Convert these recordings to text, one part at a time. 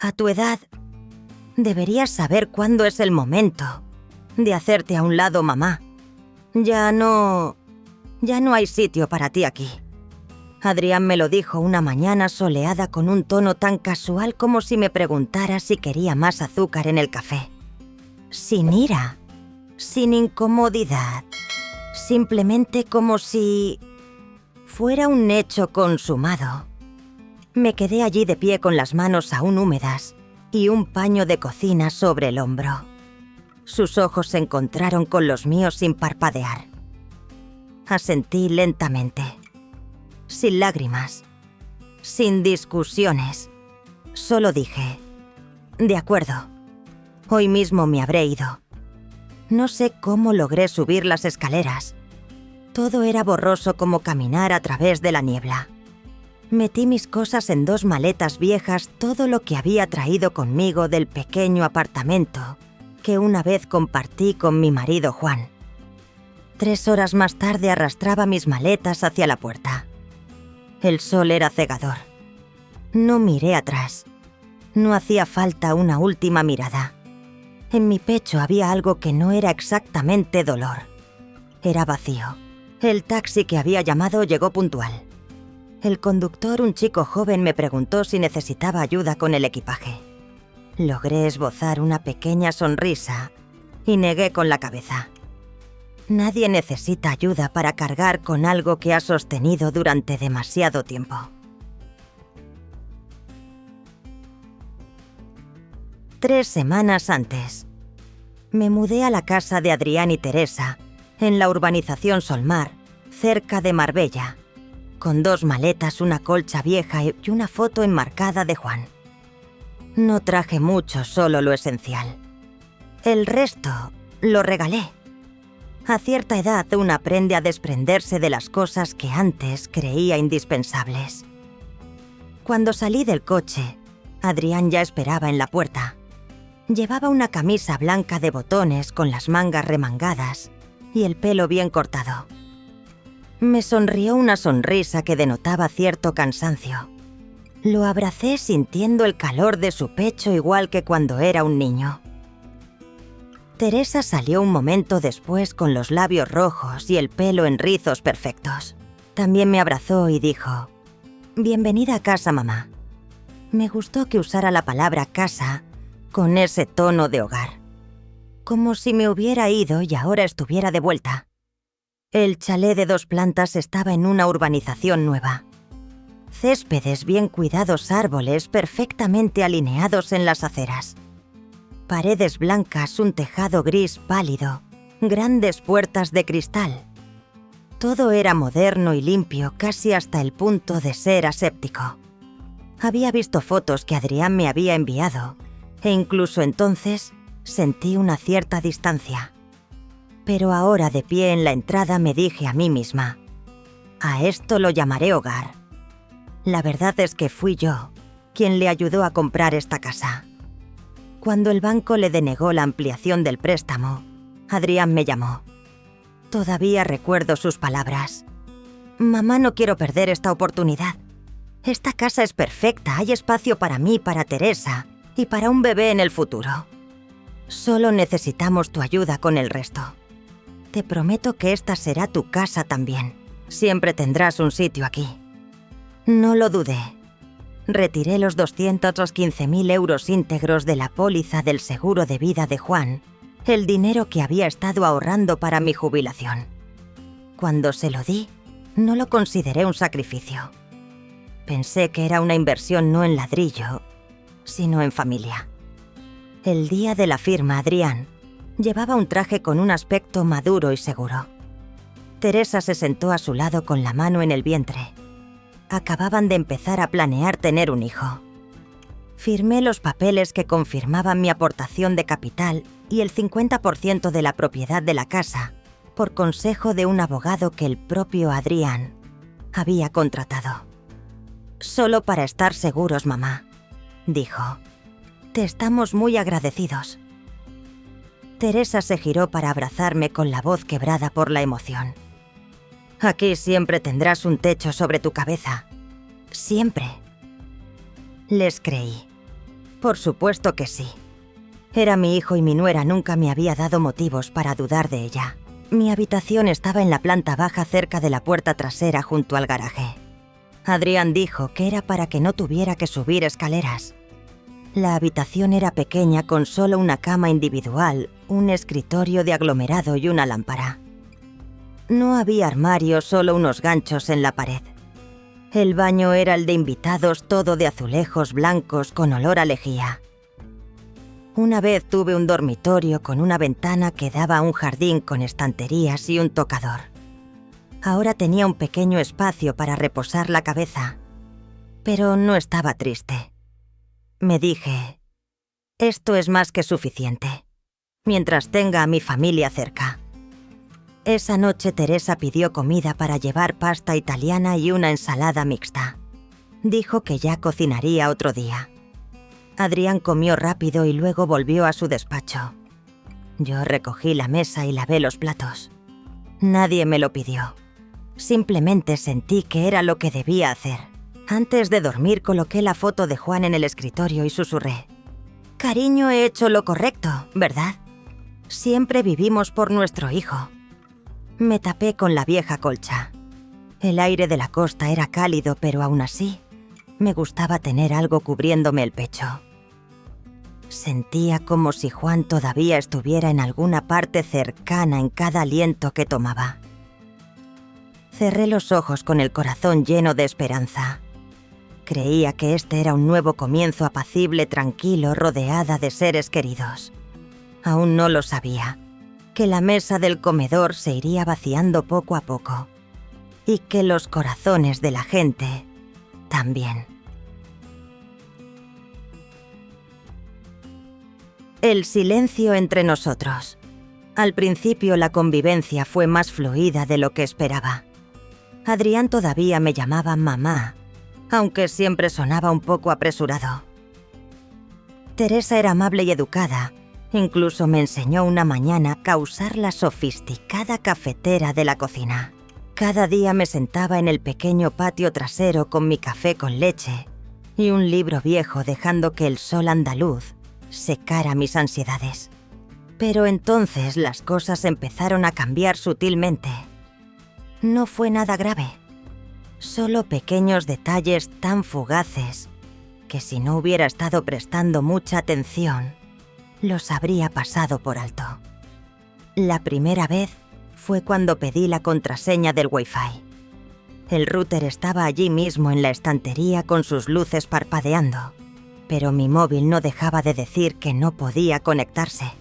A tu edad, deberías saber cuándo es el momento de hacerte a un lado, mamá. Ya no hay sitio para ti aquí. Adrián me lo dijo una mañana soleada con un tono tan casual como si me preguntara si quería más azúcar en el café. Sin ira, sin incomodidad, simplemente como si fuera un hecho consumado. Me quedé allí de pie con las manos aún húmedas y un paño de cocina sobre el hombro. Sus ojos se encontraron con los míos sin parpadear. Asentí lentamente, sin lágrimas, sin discusiones. Solo dije, de acuerdo, hoy mismo me habré ido. No sé cómo logré subir las escaleras. Todo era borroso como caminar a través de la niebla. Metí mis cosas en 2 maletas viejas, todo lo que había traído conmigo del pequeño apartamento que una vez compartí con mi marido Juan. 3 horas más tarde arrastraba mis maletas hacia la puerta. El sol era cegador. No miré atrás. No hacía falta una última mirada. En mi pecho había algo que no era exactamente dolor. Era vacío. El taxi que había llamado llegó puntual. El conductor, un chico joven, me preguntó si necesitaba ayuda con el equipaje. Logré esbozar una pequeña sonrisa y negué con la cabeza. Nadie necesita ayuda para cargar con algo que ha sostenido durante demasiado tiempo. Tres semanas antes, me mudé a la casa de Adrián y Teresa, en la urbanización Solmar, cerca de Marbella, con 2 maletas, una colcha vieja y una foto enmarcada de Juan. No traje mucho, solo lo esencial. El resto lo regalé. A cierta edad uno aprende a desprenderse de las cosas que antes creía indispensables. Cuando salí del coche, Adrián ya esperaba en la puerta. Llevaba una camisa blanca de botones con las mangas remangadas y el pelo bien cortado. Me sonrió una sonrisa que denotaba cierto cansancio. Lo abracé sintiendo el calor de su pecho igual que cuando era un niño. Teresa salió un momento después con los labios rojos y el pelo en rizos perfectos. También me abrazó y dijo, «Bienvenida a casa, mamá». Me gustó que usara la palabra casa con ese tono de hogar. Como si me hubiera ido y ahora estuviera de vuelta. El chalet de 2 plantas estaba en una urbanización nueva. Céspedes, bien cuidados árboles perfectamente alineados en las aceras. Paredes blancas, un tejado gris pálido, grandes puertas de cristal. Todo era moderno y limpio, casi hasta el punto de ser aséptico. Había visto fotos que Adrián me había enviado, e incluso entonces sentí una cierta distancia. Pero ahora, de pie en la entrada, me dije a mí misma, a esto lo llamaré hogar. La verdad es que fui yo quien le ayudó a comprar esta casa. Cuando el banco le denegó la ampliación del préstamo, Adrián me llamó. Todavía recuerdo sus palabras. «Mamá, no quiero perder esta oportunidad. Esta casa es perfecta, hay espacio para mí, para Teresa y para un bebé en el futuro. Solo necesitamos tu ayuda con el resto. Te prometo que esta será tu casa también. Siempre tendrás un sitio aquí». No lo dudé. Retiré los 215.000 euros íntegros de la póliza del seguro de vida de Juan, el dinero que había estado ahorrando para mi jubilación. Cuando se lo di, no lo consideré un sacrificio. Pensé que era una inversión no en ladrillo, sino en familia. El día de la firma, Adrián llevaba un traje con un aspecto maduro y seguro. Teresa se sentó a su lado con la mano en el vientre. Acababan de empezar a planear tener un hijo. Firmé los papeles que confirmaban mi aportación de capital y el 50% de la propiedad de la casa, por consejo de un abogado que el propio Adrián había contratado. «Solo para estar seguros, mamá», dijo. «Te estamos muy agradecidos». Teresa se giró para abrazarme con la voz quebrada por la emoción. «Aquí siempre tendrás un techo sobre tu cabeza. Siempre». Les creí. Por supuesto que sí. Era mi hijo y mi nuera nunca me había dado motivos para dudar de ella. Mi habitación estaba en la planta baja cerca de la puerta trasera junto al garaje. Adrián dijo que era para que no tuviera que subir escaleras. La habitación era pequeña con solo una cama individual, un escritorio de aglomerado y una lámpara. No había armario, solo unos ganchos en la pared. El baño era el de invitados, todo de azulejos blancos con olor a lejía. Una vez tuve un dormitorio con una ventana que daba a un jardín con estanterías y un tocador. Ahora tenía un pequeño espacio para reposar la cabeza, pero no estaba triste. Me dije, esto es más que suficiente, mientras tenga a mi familia cerca. Esa noche Teresa pidió comida para llevar pasta italiana y una ensalada mixta. Dijo que ya cocinaría otro día. Adrián comió rápido y luego volvió a su despacho. Yo recogí la mesa y lavé los platos. Nadie me lo pidió. Simplemente sentí que era lo que debía hacer. Antes de dormir coloqué la foto de Juan en el escritorio y susurré. Cariño, he hecho lo correcto, ¿verdad? Siempre vivimos por nuestro hijo. Me tapé con la vieja colcha. El aire de la costa era cálido, pero aún así, me gustaba tener algo cubriéndome el pecho. Sentía como si Juan todavía estuviera en alguna parte cercana en cada aliento que tomaba. Cerré los ojos con el corazón lleno de esperanza. Creía que este era un nuevo comienzo apacible, tranquilo, rodeada de seres queridos. Aún no lo sabía, que la mesa del comedor se iría vaciando poco a poco y que los corazones de la gente también. El silencio entre nosotros. Al principio la convivencia fue más fluida de lo que esperaba. Adrián todavía me llamaba mamá, aunque siempre sonaba un poco apresurado. Teresa era amable y educada. Incluso me enseñó una mañana a usar la sofisticada cafetera de la cocina. Cada día me sentaba en el pequeño patio trasero con mi café con leche y un libro viejo dejando que el sol andaluz secara mis ansiedades. Pero entonces las cosas empezaron a cambiar sutilmente. No fue nada grave. Solo pequeños detalles tan fugaces que si no hubiera estado prestando mucha atención, los habría pasado por alto. La primera vez fue cuando pedí la contraseña del Wi-Fi. El router estaba allí mismo en la estantería con sus luces parpadeando, pero mi móvil no dejaba de decir que no podía conectarse.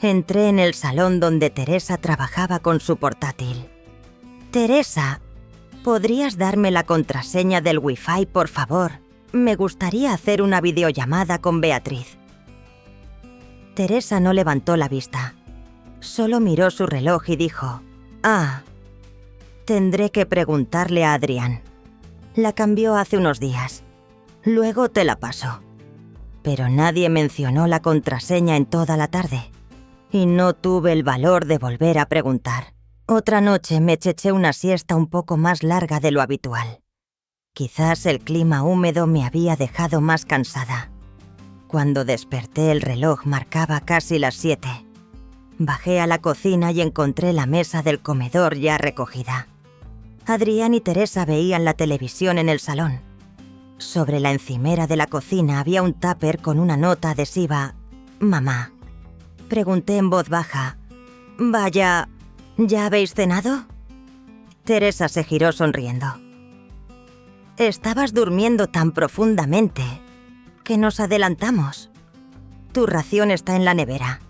Entré en el salón donde Teresa trabajaba con su portátil. Teresa, ¿podrías darme la contraseña del Wi-Fi, por favor? Me gustaría hacer una videollamada con Beatriz. Teresa no levantó la vista. Solo miró su reloj y dijo, tendré que preguntarle a Adrián. La cambió hace unos días. Luego te la paso. Pero nadie mencionó la contraseña en toda la tarde. Y no tuve el valor de volver a preguntar. Otra noche me eché una siesta un poco más larga de lo habitual. Quizás el clima húmedo me había dejado más cansada. Cuando desperté el reloj marcaba casi las 7. Bajé a la cocina y encontré la mesa del comedor ya recogida. Adrián y Teresa veían la televisión en el salón. Sobre la encimera de la cocina había un tupper con una nota adhesiva, «Mamá». Pregunté en voz baja, «Vaya, ¿ya habéis cenado?» Teresa se giró sonriendo. «Estabas durmiendo tan profundamente que nos adelantamos. Tu ración está en la nevera».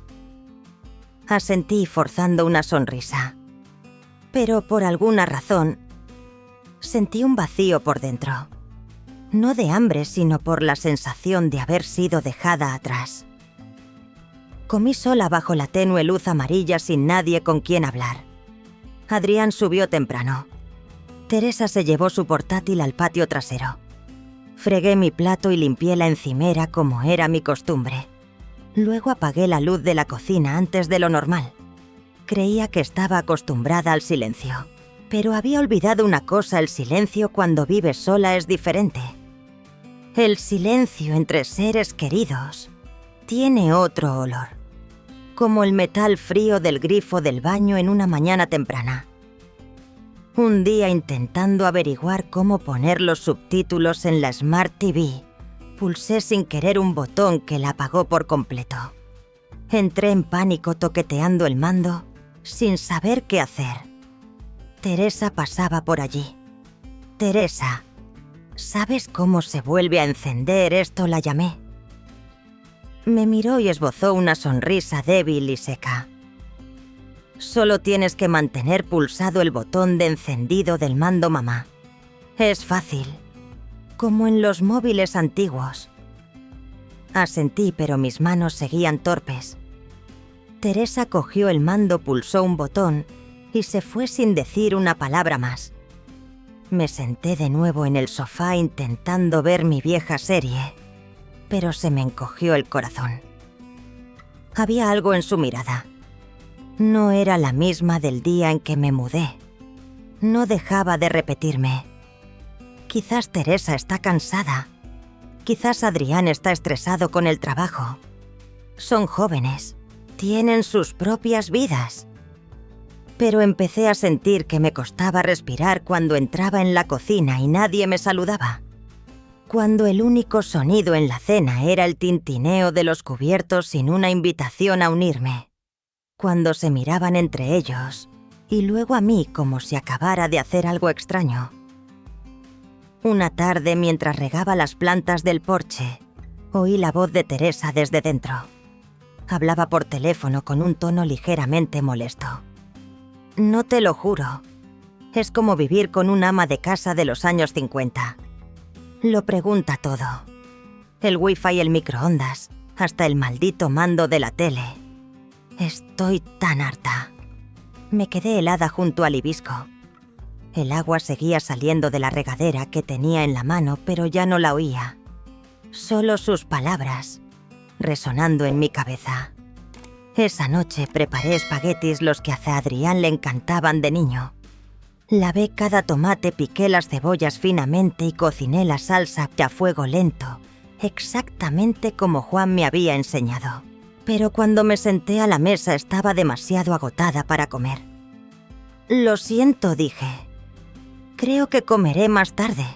Asentí forzando una sonrisa. Pero por alguna razón, sentí un vacío por dentro. No de hambre, sino por la sensación de haber sido dejada atrás. Comí sola bajo la tenue luz amarilla sin nadie con quien hablar. Adrián subió temprano. Teresa se llevó su portátil al patio trasero. Fregué mi plato y limpié la encimera como era mi costumbre. Luego apagué la luz de la cocina antes de lo normal. Creía que estaba acostumbrada al silencio. Pero había olvidado una cosa: el silencio cuando vives sola es diferente. El silencio entre seres queridos tiene otro olor, como el metal frío del grifo del baño en una mañana temprana. Un día, intentando averiguar cómo poner los subtítulos en la Smart TV, pulsé sin querer un botón que la apagó por completo. Entré en pánico toqueteando el mando sin saber qué hacer. Teresa pasaba por allí. «Teresa, ¿sabes cómo se vuelve a encender esto?», la llamé. Me miró y esbozó una sonrisa débil y seca. «Solo tienes que mantener pulsado el botón de encendido del mando, mamá. Es fácil, como en los móviles antiguos». Asentí, pero mis manos seguían torpes. Teresa cogió el mando, pulsó un botón y se fue sin decir una palabra más. Me senté de nuevo en el sofá intentando ver mi vieja serie, pero se me encogió el corazón. Había algo en su mirada. No era la misma del día en que me mudé. No dejaba de repetirme: quizás Teresa está cansada. Quizás Adrián está estresado con el trabajo. Son jóvenes. Tienen sus propias vidas. Pero empecé a sentir que me costaba respirar cuando entraba en la cocina y nadie me saludaba. Cuando el único sonido en la cena era el tintineo de los cubiertos sin una invitación a unirme. Cuando se miraban entre ellos y luego a mí como si acabara de hacer algo extraño. Una tarde, mientras regaba las plantas del porche, oí la voz de Teresa desde dentro. Hablaba por teléfono con un tono ligeramente molesto. «No te lo juro. Es como vivir con un ama de casa de los años 50. Lo pregunta todo. El wifi y el microondas, hasta el maldito mando de la tele. Estoy tan harta». Me quedé helada junto al hibisco. El agua seguía saliendo de la regadera que tenía en la mano, pero ya no la oía. Solo sus palabras, resonando en mi cabeza. Esa noche preparé espaguetis, los que a Adrián le encantaban de niño. Lavé cada tomate, piqué las cebollas finamente y cociné la salsa a fuego lento, exactamente como Juan me había enseñado. Pero cuando me senté a la mesa estaba demasiado agotada para comer. «Lo siento», dije. «Creo que comeré más tarde.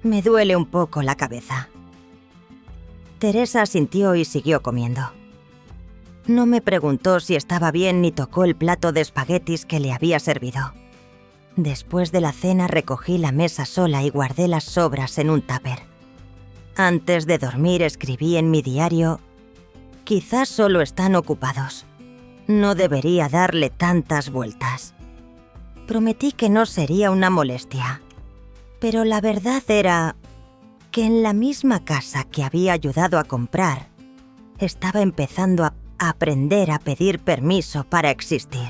Me duele un poco la cabeza». Teresa asintió y siguió comiendo. No me preguntó si estaba bien ni tocó el plato de espaguetis que le había servido. Después de la cena recogí la mesa sola y guardé las sobras en un tupper. Antes de dormir escribí en mi diario: «Quizás solo están ocupados. No debería darle tantas vueltas». Prometí que no sería una molestia. Pero la verdad era que en la misma casa que había ayudado a comprar, estaba empezando a aprender a pedir permiso para existir.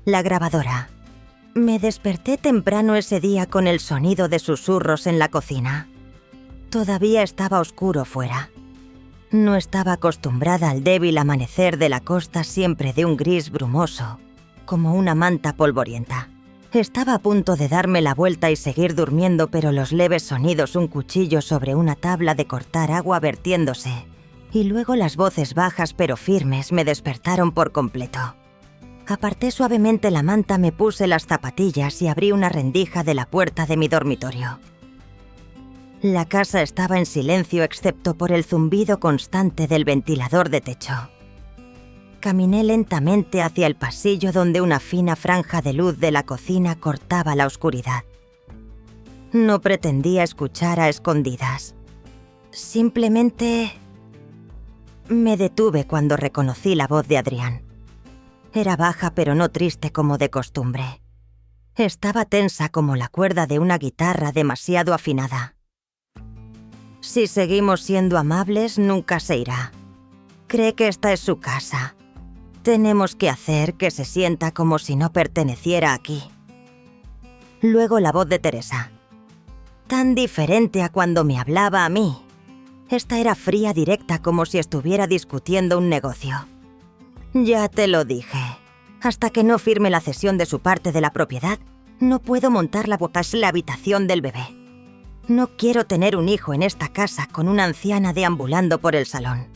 La grabadora. Me desperté temprano ese día con el sonido de susurros en la cocina. Todavía estaba oscuro fuera. No estaba acostumbrada al débil amanecer de la costa, siempre de un gris brumoso, como una manta polvorienta. Estaba a punto de darme la vuelta y seguir durmiendo, pero los leves sonidos, un cuchillo sobre una tabla de cortar agua vertiéndose, y luego las voces bajas pero firmes me despertaron por completo. Aparté suavemente la manta, me puse las zapatillas y abrí una rendija de la puerta de mi dormitorio. La casa estaba en silencio excepto por el zumbido constante del ventilador de techo. Caminé lentamente hacia el pasillo donde una fina franja de luz de la cocina cortaba la oscuridad. No pretendía escuchar a escondidas. Simplemente me detuve cuando reconocí la voz de Adrián. Era baja pero no triste como de costumbre. Estaba tensa como la cuerda de una guitarra demasiado afinada. «Si seguimos siendo amables, nunca se irá. Cree que esta es su casa. Tenemos que hacer que se sienta como si no perteneciera aquí». Luego la voz de Teresa. Tan diferente a cuando me hablaba a mí. Esta era fría, directa, como si estuviera discutiendo un negocio. «Ya te lo dije. Hasta que no firme la cesión de su parte de la propiedad, no puedo montar la habitación del bebé. No quiero tener un hijo en esta casa con una anciana deambulando por el salón.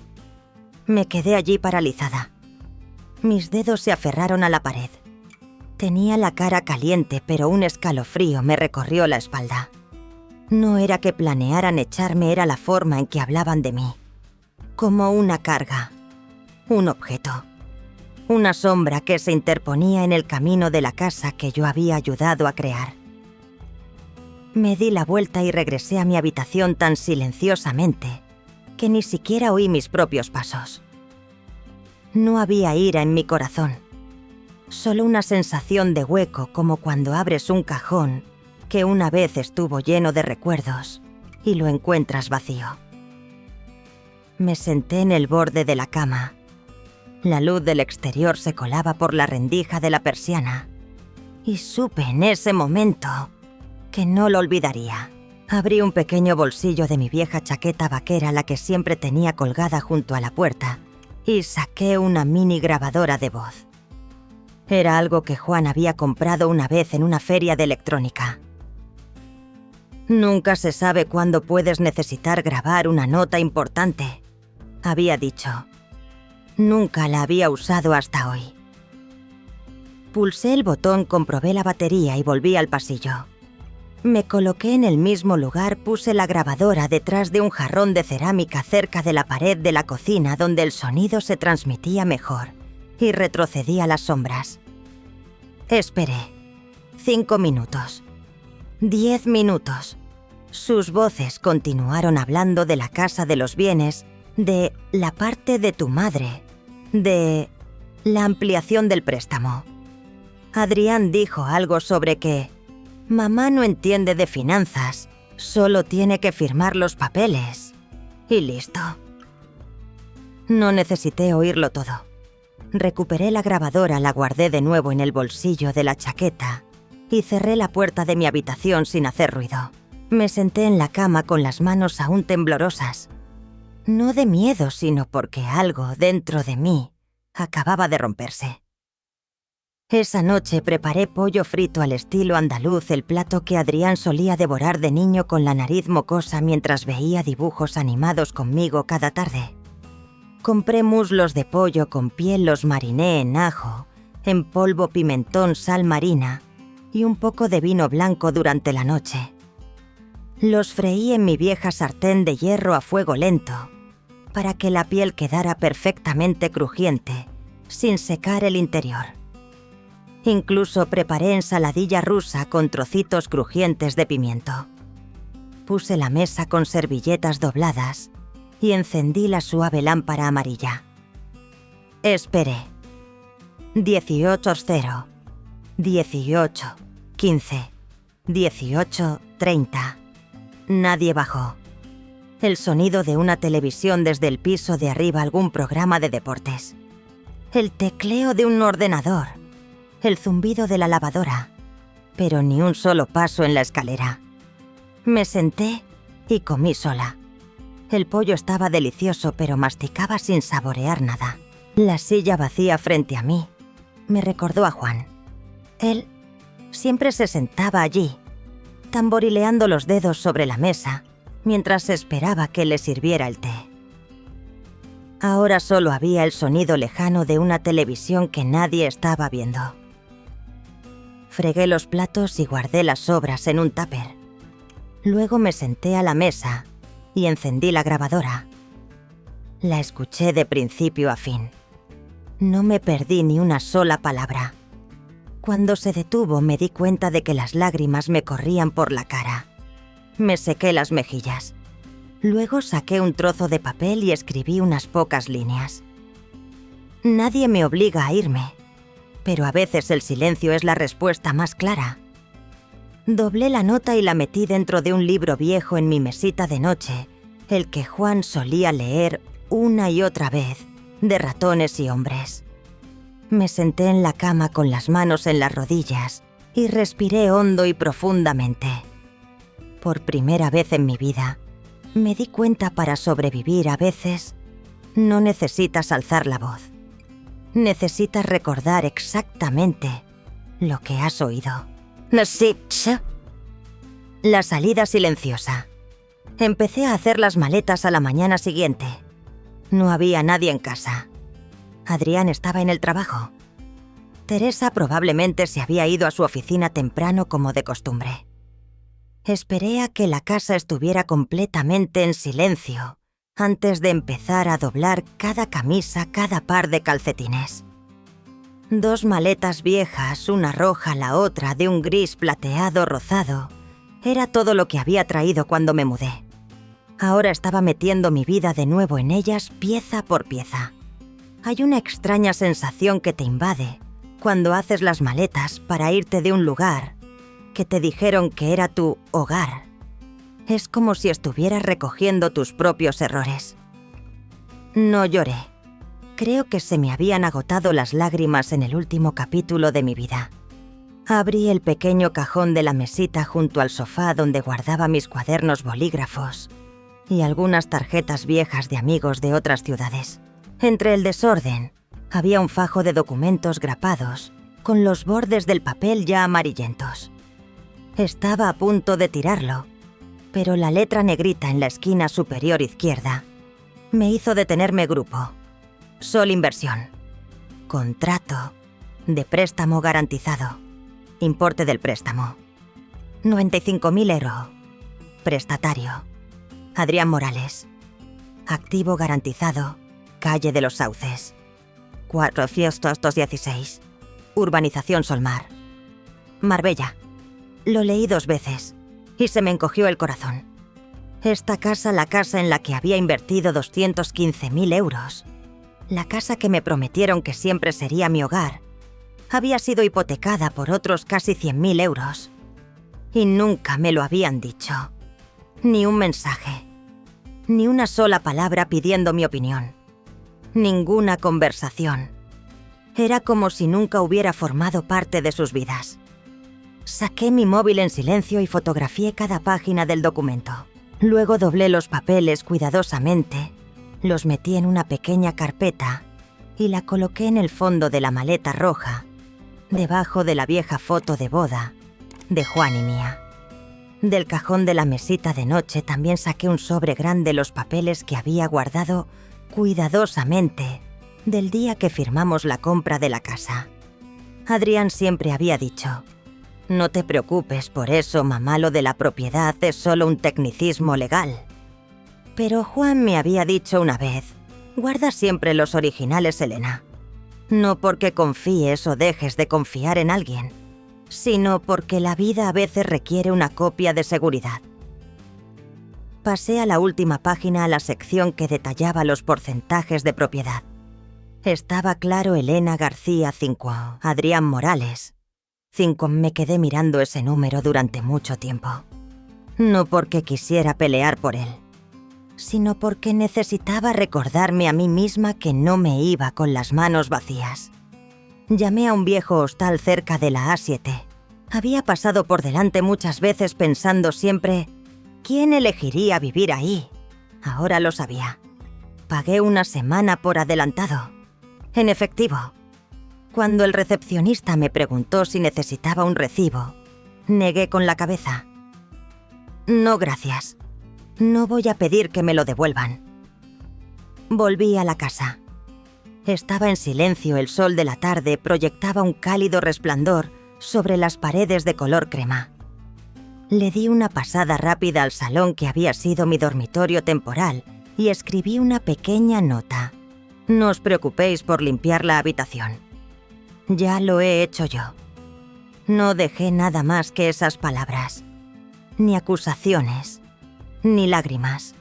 Me quedé allí paralizada. Mis dedos se aferraron a la pared. Tenía la cara caliente, pero un escalofrío me recorrió la espalda. No era que planearan echarme, era la forma en que hablaban de mí. Como una carga, un objeto, una sombra que se interponía en el camino de la casa que yo había ayudado a crear. Me di la vuelta y regresé a mi habitación tan silenciosamente que ni siquiera oí mis propios pasos. No había ira en mi corazón, solo una sensación de hueco como cuando abres un cajón que una vez estuvo lleno de recuerdos y lo encuentras vacío. Me senté en el borde de la cama. La luz del exterior se colaba por la rendija de la persiana y supe en ese momento que no lo olvidaría. Abrí un pequeño bolsillo de mi vieja chaqueta vaquera, la que siempre tenía colgada junto a la puerta, y saqué una mini grabadora de voz. Era algo que Juan había comprado una vez en una feria de electrónica. Nunca se sabe cuándo puedes necesitar grabar una nota importante, había dicho. Nunca la había usado hasta hoy. Pulsé el botón, comprobé la batería y volví al pasillo. Me coloqué en el mismo lugar, puse la grabadora detrás de un jarrón de cerámica cerca de la pared de la cocina donde el sonido se transmitía mejor, y retrocedí a las sombras. Esperé. 5 minutos. 10 minutos. Sus voces continuaron hablando de la casa de los bienes, de la parte de tu madre, de la ampliación del préstamo. Adrián dijo algo sobre que mamá no entiende de finanzas, solo tiene que firmar los papeles. Y listo. No necesité oírlo todo. Recuperé la grabadora, la guardé de nuevo en el bolsillo de la chaqueta y cerré la puerta de mi habitación sin hacer ruido. Me senté en la cama con las manos aún temblorosas. No de miedo, sino porque algo dentro de mí acababa de romperse. Esa noche preparé pollo frito al estilo andaluz, el plato que Adrián solía devorar de niño con la nariz mocosa mientras veía dibujos animados conmigo cada tarde. Compré muslos de pollo con piel, los mariné en ajo, en polvo, pimentón, sal marina y un poco de vino blanco durante la noche. Los freí en mi vieja sartén de hierro a fuego lento, para que la piel quedara perfectamente crujiente, sin secar el interior. Incluso preparé ensaladilla rusa con trocitos crujientes de pimiento. Puse la mesa con servilletas dobladas y encendí la suave lámpara amarilla. Esperé. 18:00, 18:15, 18:30. Nadie bajó. El sonido de una televisión desde el piso de arriba, algún programa de deportes. El tecleo de un ordenador. El zumbido de la lavadora. Pero ni un solo paso en la escalera. Me senté y comí sola. El pollo estaba delicioso, pero masticaba sin saborear nada. La silla vacía frente a mí me recordó a Juan. Él siempre se sentaba allí, tamborileando los dedos sobre la mesa, mientras esperaba que le sirviera el té. Ahora solo había el sonido lejano de una televisión que nadie estaba viendo. Fregué los platos y guardé las sobras en un tupper. Luego me senté a la mesa y encendí la grabadora. La escuché de principio a fin. No me perdí ni una sola palabra. Cuando se detuvo me di cuenta de que las lágrimas me corrían por la cara. Me sequé las mejillas. Luego saqué un trozo de papel y escribí unas pocas líneas. Nadie me obliga a irme, pero a veces el silencio es la respuesta más clara. Doblé la nota y la metí dentro de un libro viejo en mi mesita de noche, el que Juan solía leer una y otra vez, de ratones y hombres. Me senté en la cama con las manos en las rodillas y respiré hondo y profundamente. Por primera vez en mi vida, me di cuenta para sobrevivir a veces no necesitas alzar la voz. Necesitas recordar exactamente lo que has oído. La salida silenciosa. Empecé a hacer las maletas a la mañana siguiente. No había nadie en casa. Adrián estaba en el trabajo. Teresa probablemente se había ido a su oficina temprano como de costumbre. Esperé a que la casa estuviera completamente en silencio antes de empezar a doblar cada camisa, cada par de calcetines. 2 maletas viejas, una roja, la otra de un gris plateado rozado, era todo lo que había traído cuando me mudé. Ahora estaba metiendo mi vida de nuevo en ellas pieza por pieza. Hay una extraña sensación que te invade cuando haces las maletas para irte de un lugar que te dijeron que era tu hogar. Es como si estuvieras recogiendo tus propios errores. No lloré. Creo que se me habían agotado las lágrimas en el último capítulo de mi vida. Abrí el pequeño cajón de la mesita junto al sofá donde guardaba mis cuadernos bolígrafos y algunas tarjetas viejas de amigos de otras ciudades. Entre el desorden, había un fajo de documentos grapados con los bordes del papel ya amarillentos. Estaba a punto de tirarlo, pero la letra negrita en la esquina superior izquierda me hizo detenerme. Grupo. Sol Inversión. Contrato de préstamo garantizado. Importe del préstamo: 95.000 euros. Prestatario: Adrián Morales. Activo garantizado: Calle de los Sauces, 416, Urbanización Solmar, Marbella. Lo leí 2 veces y se me encogió el corazón. Esta casa, la casa en la que había invertido 215.000 euros, la casa que me prometieron que siempre sería mi hogar, había sido hipotecada por otros casi 100.000 euros. Y nunca me lo habían dicho. Ni un mensaje. Ni una sola palabra pidiendo mi opinión. Ninguna conversación. Era como si nunca hubiera formado parte de sus vidas. Saqué mi móvil en silencio y fotografié cada página del documento. Luego doblé los papeles cuidadosamente, los metí en una pequeña carpeta y la coloqué en el fondo de la maleta roja, debajo de la vieja foto de boda de Juan y mía. Del cajón de la mesita de noche también saqué un sobre grande los papeles que había guardado cuidadosamente del día que firmamos la compra de la casa. Adrián siempre había dicho: no te preocupes por eso, mamá, lo de la propiedad es solo un tecnicismo legal. Pero Juan me había dicho una vez: guarda siempre los originales, Elena. No porque confíes o dejes de confiar en alguien, sino porque la vida a veces requiere una copia de seguridad. Pasé a la última página, a la sección que detallaba los porcentajes de propiedad. Estaba claro: Elena García 5, Adrián Morales 5. Me quedé mirando ese número durante mucho tiempo. No porque quisiera pelear por él, sino porque necesitaba recordarme a mí misma que no me iba con las manos vacías. Llamé a un viejo hostal cerca de la A7. Había pasado por delante muchas veces pensando siempre: ¿quién elegiría vivir ahí? Ahora lo sabía. Pagué una semana por adelantado, en efectivo. Cuando el recepcionista me preguntó si necesitaba un recibo, negué con la cabeza. No, gracias. No voy a pedir que me lo devuelvan. Volví a la casa. Estaba en silencio. El sol de la tarde proyectaba un cálido resplandor sobre las paredes de color crema. Le di una pasada rápida al salón que había sido mi dormitorio temporal y escribí una pequeña nota: no os preocupéis por limpiar la habitación. Ya lo he hecho yo. No dejé nada más que esas palabras. Ni acusaciones, ni lágrimas.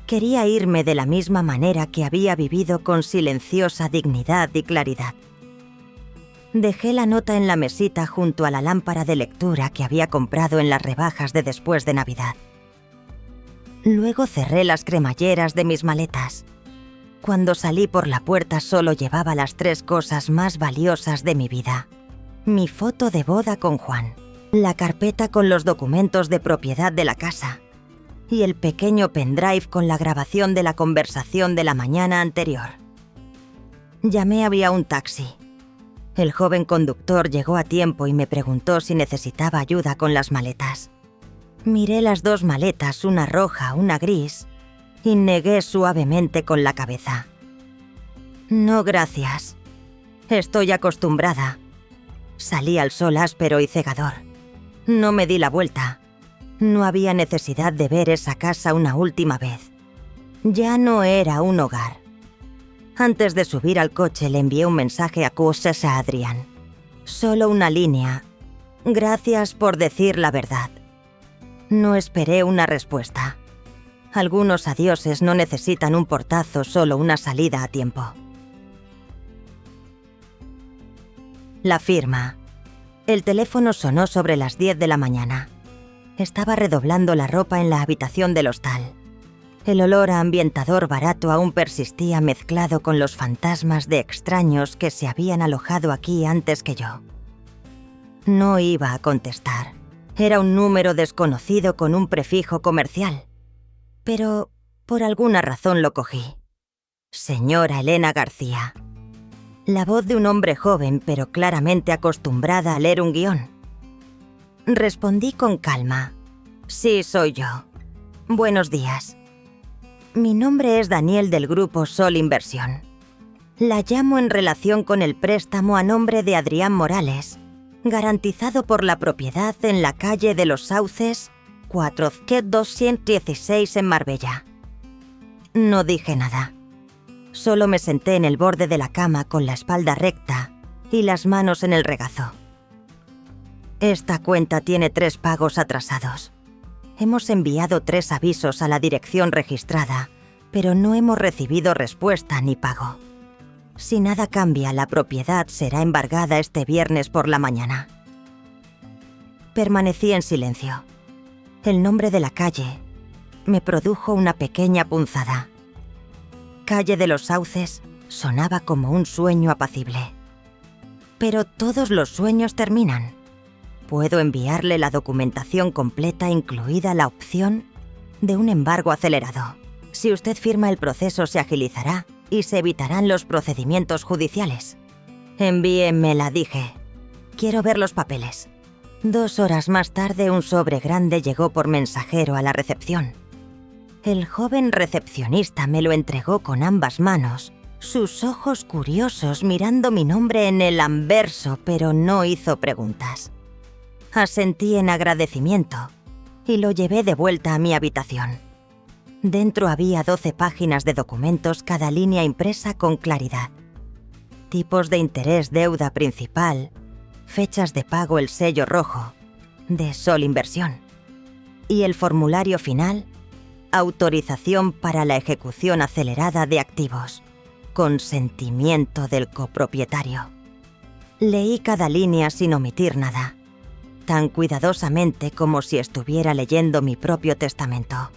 Quería irme de la misma manera que había vivido, con silenciosa dignidad y claridad. Dejé la nota en la mesita junto a la lámpara de lectura que había comprado en las rebajas de después de Navidad. Luego cerré las cremalleras de mis maletas. Cuando salí por la puerta solo llevaba las 3 cosas más valiosas de mi vida: mi foto de boda con Juan, la carpeta con los documentos de propiedad de la casa y el pequeño pendrive con la grabación de la conversación de la mañana anterior. Llamé a un taxi. El joven conductor llegó a tiempo y me preguntó si necesitaba ayuda con las maletas. Miré las dos maletas, una roja, una gris, y negué suavemente con la cabeza. No, gracias. Estoy acostumbrada. Salí al sol áspero y cegador. No me di la vuelta. No había necesidad de ver esa casa una última vez. Ya no era un hogar. Antes de subir al coche le envié un mensaje acuosos a Adrián. Solo una línea. Gracias por decir la verdad. No esperé una respuesta. Algunos adioses no necesitan un portazo, solo una salida a tiempo. La firma. El teléfono sonó sobre las 10 de la mañana. Estaba redoblando la ropa en la habitación del hostal. El olor a ambientador barato aún persistía mezclado con los fantasmas de extraños que se habían alojado aquí antes que yo. No iba a contestar. Era un número desconocido con un prefijo comercial. Pero por alguna razón lo cogí. Señora Elena García. La voz de un hombre joven, pero claramente acostumbrada a leer un guión. Respondí con calma. Sí, soy yo. Buenos días. Mi nombre es Daniel del grupo Sol Inversión. La llamo en relación con el préstamo a nombre de Adrián Morales, garantizado por la propiedad en la calle de los Sauces, 4-216 en Marbella. No dije nada. Solo me senté en el borde de la cama con la espalda recta y las manos en el regazo. Esta cuenta tiene 3 pagos atrasados. Hemos enviado 3 avisos a la dirección registrada, pero no hemos recibido respuesta ni pago. Si nada cambia, la propiedad será embargada este viernes por la mañana. Permanecí en silencio. El nombre de la calle me produjo una pequeña punzada. Calle de los Sauces sonaba como un sueño apacible. Pero todos los sueños terminan. Puedo enviarle la documentación completa, incluida la opción de un embargo acelerado. Si usted firma, el proceso se agilizará y se evitarán los procedimientos judiciales. Envíenmela, dije. Quiero ver los papeles. 2 horas más tarde, un sobre grande llegó por mensajero a la recepción. El joven recepcionista me lo entregó con ambas manos, sus ojos curiosos mirando mi nombre en el anverso, pero no hizo preguntas. Asentí en agradecimiento y lo llevé de vuelta a mi habitación. Dentro había 12 páginas de documentos, cada línea impresa con claridad. Tipos de interés, deuda principal, fechas de pago, el sello rojo de Sol Inversión. Y el formulario final, autorización para la ejecución acelerada de activos, consentimiento del copropietario. Leí cada línea sin omitir nada, tan cuidadosamente como si estuviera leyendo mi propio testamento.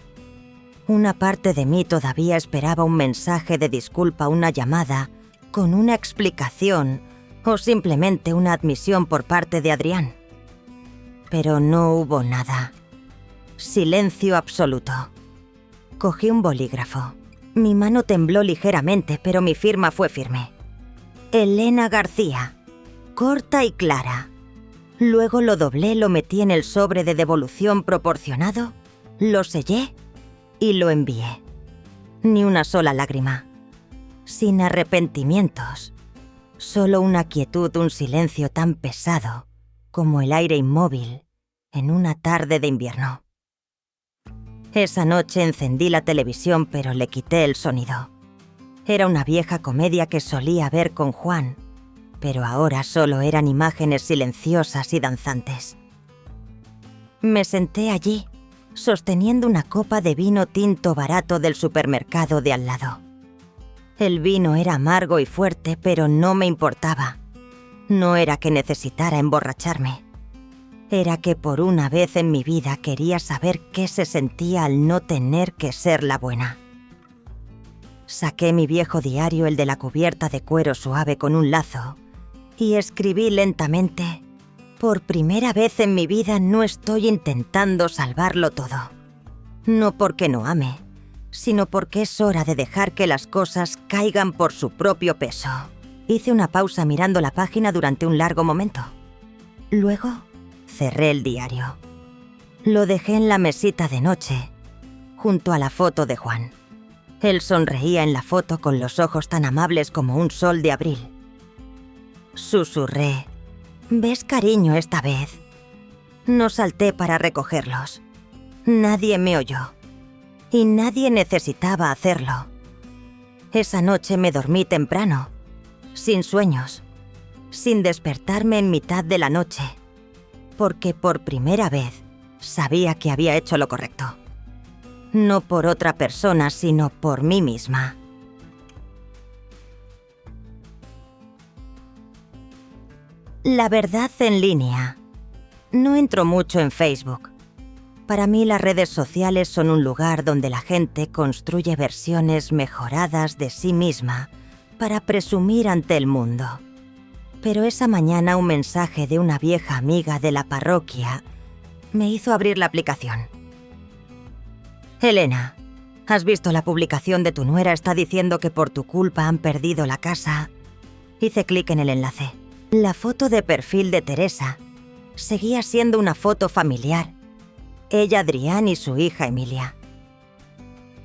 Una parte de mí todavía esperaba un mensaje de disculpa, una llamada, con una explicación o simplemente una admisión por parte de Adrián. Pero no hubo nada. Silencio absoluto. Cogí un bolígrafo. Mi mano tembló ligeramente, pero mi firma fue firme. Elena García. Corta y clara. Luego lo doblé, lo metí en el sobre de devolución proporcionado, lo sellé y lo envié. Ni una sola lágrima. Sin arrepentimientos. Solo una quietud, un silencio tan pesado como el aire inmóvil en una tarde de invierno. Esa noche encendí la televisión, pero le quité el sonido. Era una vieja comedia que solía ver con Juan, pero ahora solo eran imágenes silenciosas y danzantes. Me senté allí, sosteniendo una copa de vino tinto barato del supermercado de al lado. El vino era amargo y fuerte, pero no me importaba. No era que necesitara emborracharme. Era que por una vez en mi vida quería saber qué se sentía al no tener que ser la buena. Saqué mi viejo diario, el de la cubierta de cuero suave con un lazo, y escribí lentamente: por primera vez en mi vida no estoy intentando salvarlo todo. No porque no ame, sino porque es hora de dejar que las cosas caigan por su propio peso. Hice una pausa mirando la página durante un largo momento. Luego cerré el diario. Lo dejé en la mesita de noche, junto a la foto de Juan. Él sonreía en la foto con los ojos tan amables como un sol de abril. Susurré: «¿Ves, cariño, esta vez?» No salté para recogerlos. Nadie me oyó. Y nadie necesitaba hacerlo. Esa noche me dormí temprano, sin sueños, sin despertarme en mitad de la noche, porque por primera vez sabía que había hecho lo correcto. No por otra persona, sino por mí misma. La verdad en línea. No entro mucho en Facebook. Para mí las redes sociales son un lugar donde la gente construye versiones mejoradas de sí misma para presumir ante el mundo. Pero esa mañana un mensaje de una vieja amiga de la parroquia me hizo abrir la aplicación. «Elena, ¿has visto la publicación de tu nuera? Está diciendo que por tu culpa han perdido la casa». Hice clic en el enlace. La foto de perfil de Teresa seguía siendo una foto familiar. Ella, Adrián y su hija Emilia.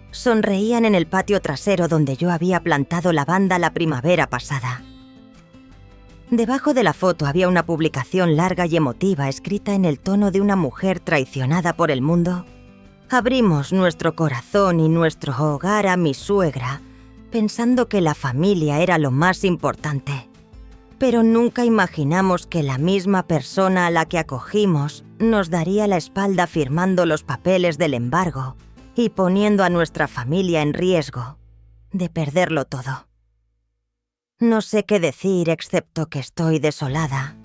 Sonreían en el patio trasero donde yo había plantado lavanda la primavera pasada. Debajo de la foto había una publicación larga y emotiva escrita en el tono de una mujer traicionada por el mundo. Abrimos nuestro corazón y nuestro hogar a mi suegra, pensando que la familia era lo más importante. Pero nunca imaginamos que la misma persona a la que acogimos nos daría la espalda firmando los papeles del embargo y poniendo a nuestra familia en riesgo de perderlo todo. No sé qué decir excepto que estoy desolada.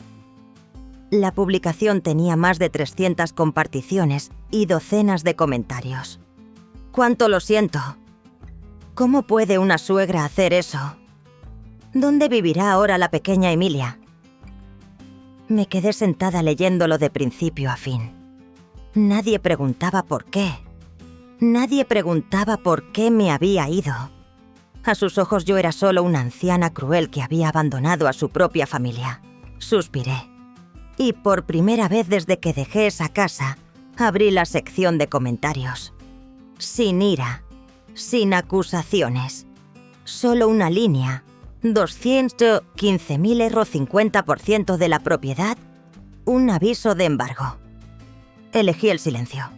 La publicación tenía más de 300 comparticiones y docenas de comentarios. «¡Cuánto lo siento! ¿Cómo puede una suegra hacer eso? ¿Dónde vivirá ahora la pequeña Emilia?» Me quedé sentada leyéndolo de principio a fin. Nadie preguntaba por qué. Nadie preguntaba por qué me había ido. A sus ojos yo era solo una anciana cruel que había abandonado a su propia familia. Suspiré. Y por primera vez desde que dejé esa casa, abrí la sección de comentarios. Sin ira, sin acusaciones. Solo una línea. 215.000 € 50% de la propiedad, un aviso de embargo. Elegí el silencio.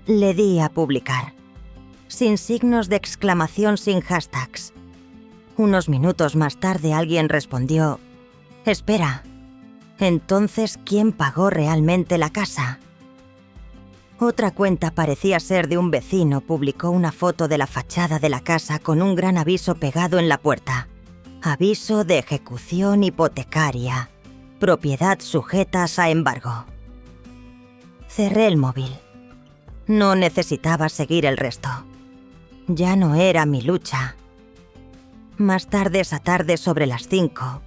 Le di a publicar. Sin signos de exclamación, sin hashtags. Unos minutos más tarde alguien respondió: «Espera, entonces, ¿quién pagó realmente la casa?» Otra cuenta, parecía ser de un vecino, publicó una foto de la fachada de la casa con un gran aviso pegado en la puerta. Aviso de ejecución hipotecaria. Propiedad sujetas a embargo. Cerré el móvil. No necesitaba seguir el resto. Ya no era mi lucha. Más tarde esa tarde, sobre las 5,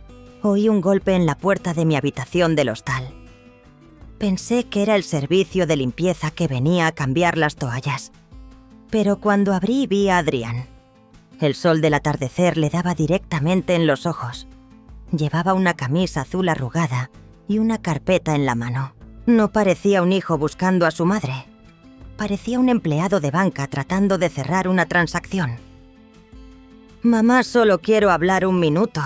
oí un golpe en la puerta de mi habitación del hostal. Pensé que era el servicio de limpieza que venía a cambiar las toallas. Pero cuando abrí vi a Adrián. El sol del atardecer le daba directamente en los ojos. Llevaba una camisa azul arrugada y una carpeta en la mano. No parecía un hijo buscando a su madre. Parecía un empleado de banca tratando de cerrar una transacción. «Mamá, solo quiero hablar un minuto».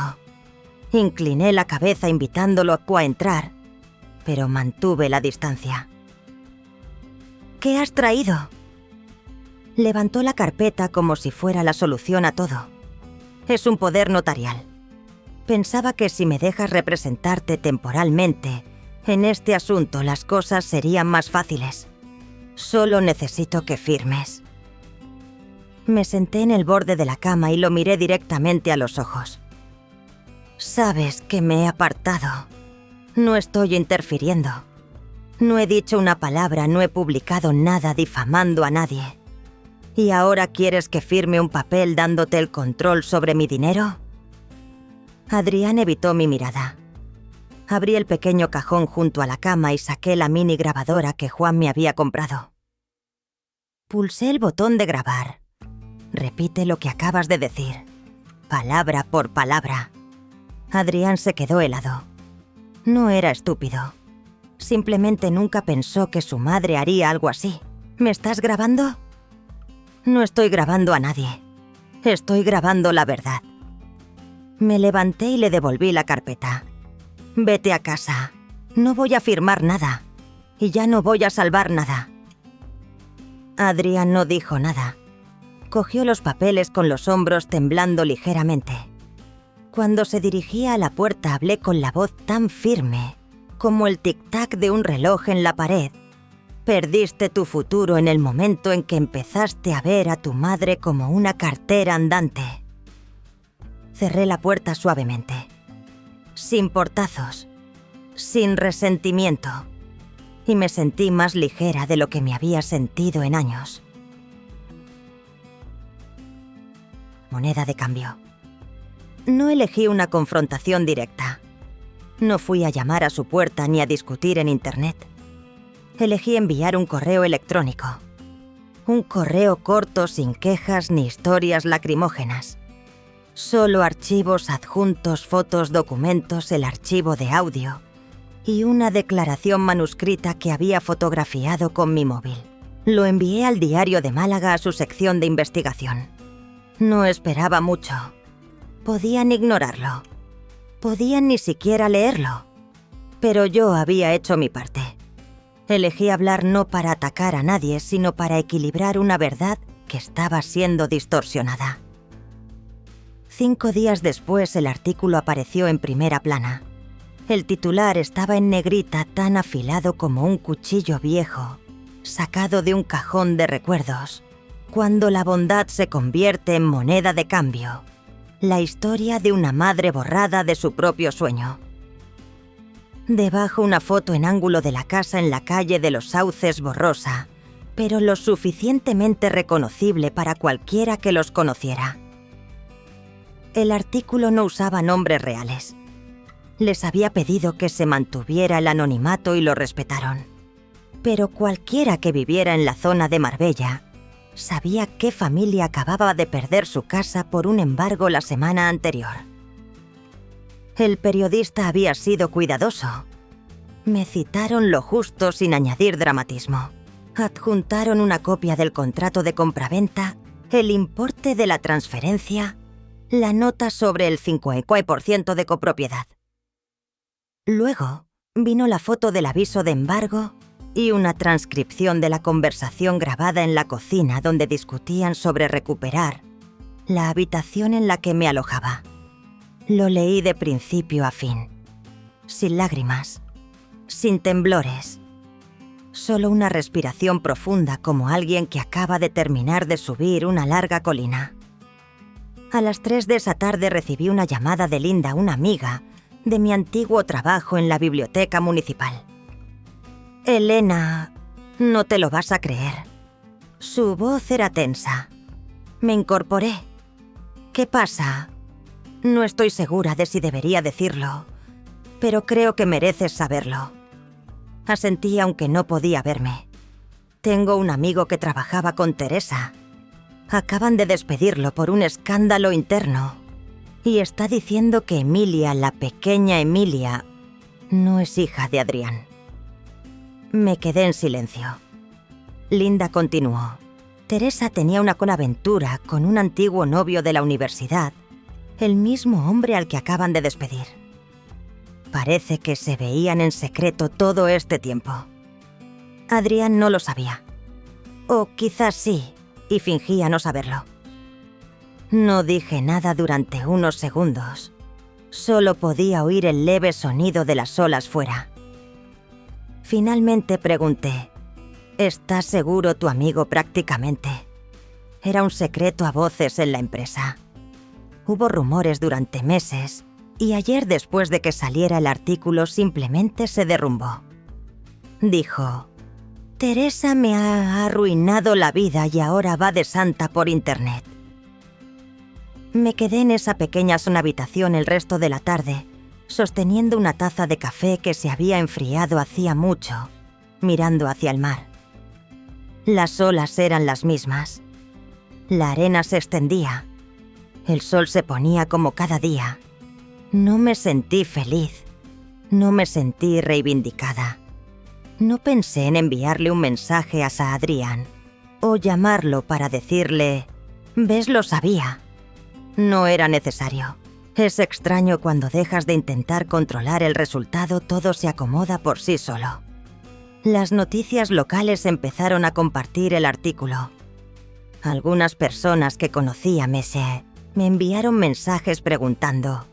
Incliné la cabeza invitándolo a entrar, pero mantuve la distancia. «¿Qué has traído?» Levantó la carpeta como si fuera la solución a todo. «Es un poder notarial. Pensaba que si me dejas representarte temporalmente, en este asunto las cosas serían más fáciles. Solo necesito que firmes». Me senté en el borde de la cama y lo miré directamente a los ojos. «Sabes que me he apartado. No estoy interfiriendo. No he dicho una palabra, no he publicado nada difamando a nadie. ¿Y ahora quieres que firme un papel dándote el control sobre mi dinero?» Adrián evitó mi mirada. Abrí el pequeño cajón junto a la cama y saqué la mini grabadora que Juan me había comprado. Pulsé el botón de grabar. «Repite lo que acabas de decir, palabra por palabra». Adrián se quedó helado. No era estúpido. Simplemente nunca pensó que su madre haría algo así. ¿Me estás grabando? No estoy grabando a nadie. Estoy grabando la verdad. Me levanté y le devolví la carpeta. Vete a casa. No voy a firmar nada. Y ya no voy a salvar nada. Adrián no dijo nada. Cogió los papeles con los hombros temblando ligeramente. Cuando se dirigía a la puerta hablé con la voz tan firme como el tic-tac de un reloj en la pared. Perdiste tu futuro en el momento en que empezaste a ver a tu madre como una cartera andante. Cerré la puerta suavemente, sin portazos, sin resentimiento, y me sentí más ligera de lo que me había sentido en años. Moneda de cambio. No elegí una confrontación directa. No fui a llamar a su puerta ni a discutir en internet. Elegí enviar un correo electrónico. Un correo corto sin quejas ni historias lacrimógenas. Solo archivos adjuntos, fotos, documentos, el archivo de audio y una declaración manuscrita que había fotografiado con mi móvil. Lo envié al Diario de Málaga a su sección de investigación. No esperaba mucho. Podían ignorarlo. Podían ni siquiera leerlo. Pero yo había hecho mi parte. Elegí hablar no para atacar a nadie, sino para equilibrar una verdad que estaba siendo distorsionada. 5 días después el artículo apareció en primera plana. El titular estaba en negrita tan afilado como un cuchillo viejo, sacado de un cajón de recuerdos. Cuando la bondad se convierte en moneda de cambio. La historia de una madre borrada de su propio sueño. Debajo una foto en ángulo de la casa en la calle de los Sauces borrosa, pero lo suficientemente reconocible para cualquiera que los conociera. El artículo no usaba nombres reales. Les había pedido que se mantuviera el anonimato y lo respetaron. Pero cualquiera que viviera en la zona de Marbella sabía qué familia acababa de perder su casa por un embargo la semana anterior. El periodista había sido cuidadoso. Me citaron lo justo sin añadir dramatismo. Adjuntaron una copia del contrato de compraventa, el importe de la transferencia, la nota sobre el 50% de copropiedad. Luego vino la foto del aviso de embargo y una transcripción de la conversación grabada en la cocina donde discutían sobre recuperar la habitación en la que me alojaba. Lo leí de principio a fin, sin lágrimas, sin temblores, solo una respiración profunda como alguien que acaba de terminar de subir una larga colina. A las 3 de esa tarde recibí una llamada de Linda, una amiga, de mi antiguo trabajo en la biblioteca municipal. Elena, no te lo vas a creer. Su voz era tensa. Me incorporé. ¿Qué pasa? No estoy segura de si debería decirlo, pero creo que mereces saberlo. Asentí aunque no podía verme. Tengo un amigo que trabajaba con Teresa. Acaban de despedirlo por un escándalo interno. Y está diciendo que Emilia, la pequeña Emilia, no es hija de Adrián. Me quedé en silencio. Linda continuó. Teresa tenía una aventura con un antiguo novio de la universidad, el mismo hombre al que acaban de despedir. Parece que se veían en secreto todo este tiempo. Adrián no lo sabía. O quizás sí, y fingía no saberlo. No dije nada durante unos segundos. Solo podía oír el leve sonido de las olas fuera. Finalmente pregunté, ¿estás seguro tu amigo prácticamente? Era un secreto a voces en la empresa. Hubo rumores durante meses y ayer, después de que saliera el artículo, simplemente se derrumbó. Dijo, Teresa me ha arruinado la vida y ahora va de santa por internet. Me quedé en esa pequeña habitación el resto de la tarde, sosteniendo una taza de café que se había enfriado hacía mucho, mirando hacia el mar. Las olas eran las mismas. La arena se extendía. El sol se ponía como cada día. No me sentí feliz. No me sentí reivindicada. No pensé en enviarle un mensaje a Sir Adrian o llamarlo para decirle: «¿Ves? Lo sabía». No era necesario. Es extraño cuando dejas de intentar controlar el resultado, todo se acomoda por sí solo. Las noticias locales empezaron a compartir el artículo. Algunas personas que conocía Messier me enviaron mensajes preguntando: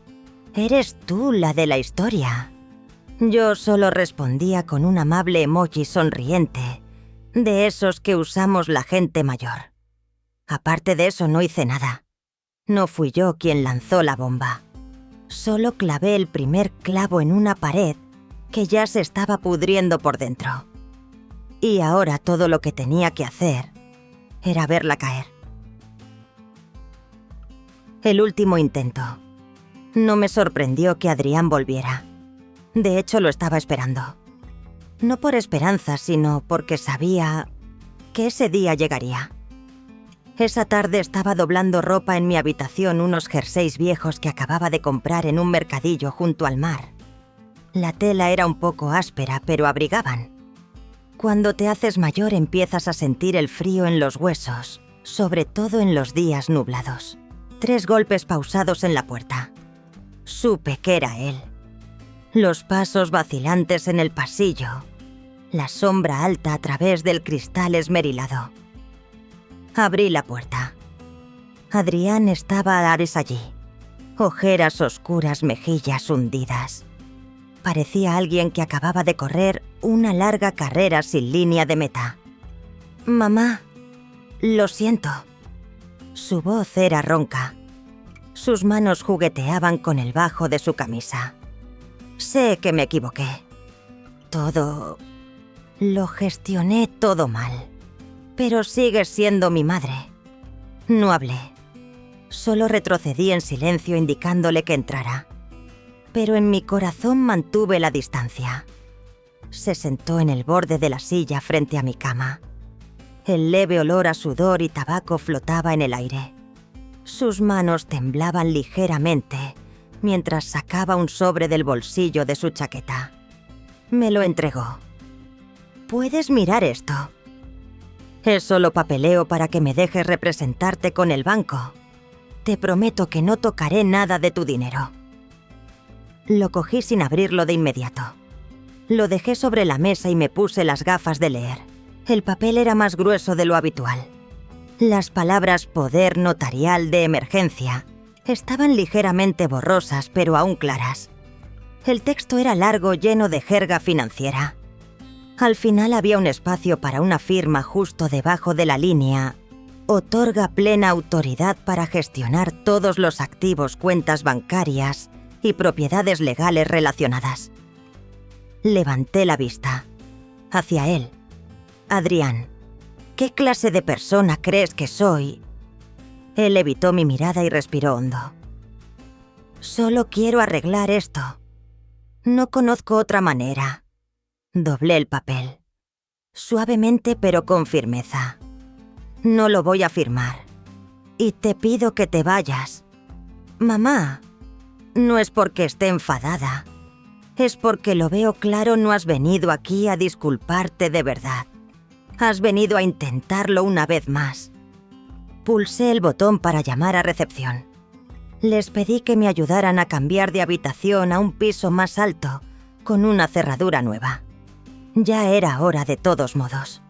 «¿Eres tú la de la historia?». Yo solo respondía con un amable emoji sonriente, de esos que usamos la gente mayor. Aparte de eso, no hice nada. No fui yo quien lanzó la bomba. Solo clavé el primer clavo en una pared que ya se estaba pudriendo por dentro. Y ahora todo lo que tenía que hacer era verla caer. El último intento. No me sorprendió que Adrián volviera. De hecho, lo estaba esperando. No por esperanza, sino porque sabía que ese día llegaría. Esa tarde estaba doblando ropa en mi habitación, unos jerseys viejos que acababa de comprar en un mercadillo junto al mar. La tela era un poco áspera, pero abrigaban. Cuando te haces mayor empiezas a sentir el frío en los huesos, sobre todo en los días nublados. 3 golpes pausados en la puerta. Supe que era él. Los pasos vacilantes en el pasillo. La sombra alta a través del cristal esmerilado. Abrí la puerta. Adrián estaba a ares allí. Ojeras oscuras, mejillas hundidas. Parecía alguien que acababa de correr una larga carrera sin línea de meta. «Mamá, lo siento». Su voz era ronca. Sus manos jugueteaban con el bajo de su camisa. Sé que me equivoqué. Lo gestioné todo mal. Pero sigues siendo mi madre. No hablé. Solo retrocedí en silencio indicándole que entrara. Pero en mi corazón mantuve la distancia. Se sentó en el borde de la silla frente a mi cama. El leve olor a sudor y tabaco flotaba en el aire. Sus manos temblaban ligeramente mientras sacaba un sobre del bolsillo de su chaqueta. Me lo entregó. «¿Puedes mirar esto? Es solo papeleo para que me dejes representarte con el banco. Te prometo que no tocaré nada de tu dinero». Lo cogí sin abrirlo de inmediato. Lo dejé sobre la mesa y me puse las gafas de leer. El papel era más grueso de lo habitual. Las palabras «poder notarial de emergencia» estaban ligeramente borrosas, pero aún claras. El texto era largo, lleno de jerga financiera. Al final había un espacio para una firma justo debajo de la línea: «Otorga plena autoridad para gestionar todos los activos, cuentas bancarias y propiedades legales relacionadas». Levanté la vista. Hacia él. «Adrián, ¿qué clase de persona crees que soy?» Él evitó mi mirada y respiró hondo. «Solo quiero arreglar esto. No conozco otra manera». Doblé el papel. Suavemente pero con firmeza. «No lo voy a firmar. Y te pido que te vayas». «Mamá, no es porque esté enfadada. Es porque lo veo claro, no has venido aquí a disculparte de verdad. Has venido a intentarlo una vez más». Pulsé el botón para llamar a recepción. Les pedí que me ayudaran a cambiar de habitación a un piso más alto, con una cerradura nueva. Ya era hora de todos modos.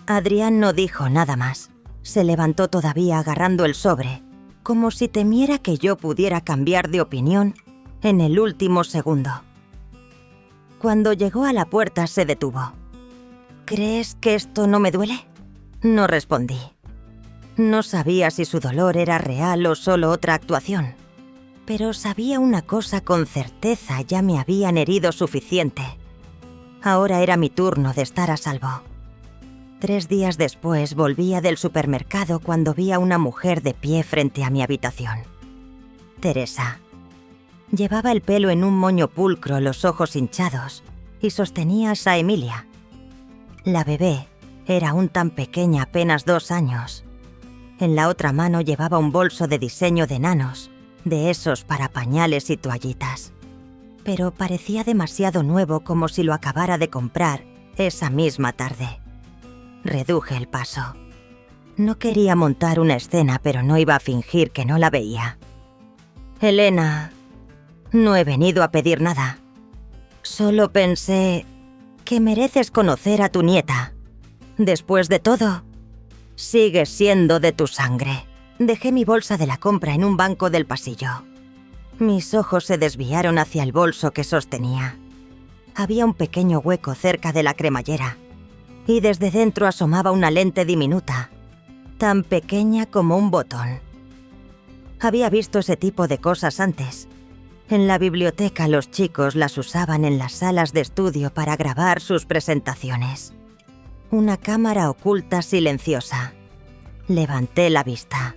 Adrián no dijo nada más. Se levantó todavía agarrando el sobre, como si temiera que yo pudiera cambiar de opinión en el último segundo. Cuando llegó a la puerta se detuvo. «¿Crees que esto no me duele?». No respondí. No sabía si su dolor era real o solo otra actuación. Pero sabía una cosa con certeza: ya me habían herido suficiente. Ahora era mi turno de estar a salvo. 3 días después volvía del supermercado cuando vi a una mujer de pie frente a mi habitación. Teresa. Llevaba el pelo en un moño pulcro, los ojos hinchados, y sostenía a Emilia. La bebé era aún tan pequeña, apenas 2 años. En la otra mano llevaba un bolso de diseño de nanos, de esos para pañales y toallitas. pero parecía demasiado nuevo, como si lo acabara de comprar esa misma tarde. Reduje el paso. No quería montar una escena, pero no iba a fingir que no la veía. Elena, no he venido a pedir nada. Solo pensé que mereces conocer a tu nieta. Después de todo, sigues siendo de tu sangre. Dejé mi bolsa de la compra en un banco del pasillo. Mis ojos se desviaron hacia el bolso que sostenía. Había un pequeño hueco cerca de la cremallera, y desde dentro asomaba una lente diminuta, tan pequeña como un botón. Había visto ese tipo de cosas antes. En la biblioteca los chicos las usaban en las salas de estudio para grabar sus presentaciones. Una cámara oculta silenciosa. Levanté la vista,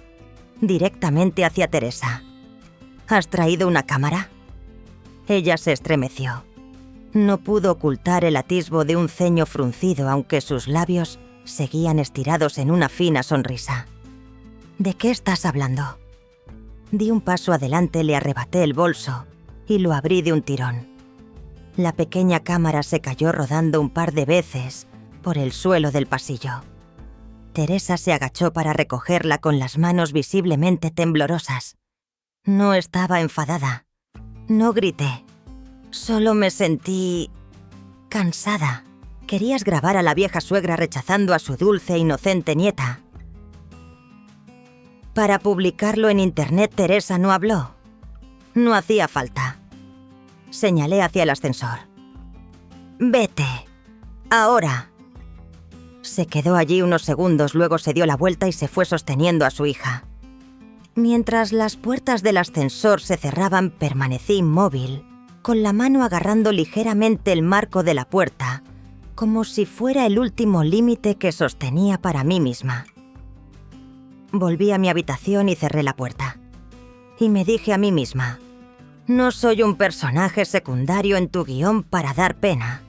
directamente hacia Teresa. ¿Has traído una cámara? Ella se estremeció. No pudo ocultar el atisbo de un ceño fruncido, aunque sus labios seguían estirados en una fina sonrisa. ¿De qué estás hablando? Di un paso adelante, le arrebaté el bolso y lo abrí de un tirón. La pequeña cámara se cayó rodando un par de veces por el suelo del pasillo. Teresa se agachó para recogerla con las manos visiblemente temblorosas. No estaba enfadada. No grité. Solo me sentí cansada. Querías grabar a la vieja suegra rechazando a su dulce e inocente nieta. Para publicarlo en internet, Teresa no habló. No hacía falta. Señalé hacia el ascensor. Vete. Ahora. Se quedó allí unos segundos, luego se dio la vuelta y se fue sosteniendo a su hija. Mientras las puertas del ascensor se cerraban, permanecí inmóvil, con la mano agarrando ligeramente el marco de la puerta, como si fuera el último límite que sostenía para mí misma. Volví a mi habitación y cerré la puerta. Y me dije a mí misma, no soy un personaje secundario en tu guión para dar pena.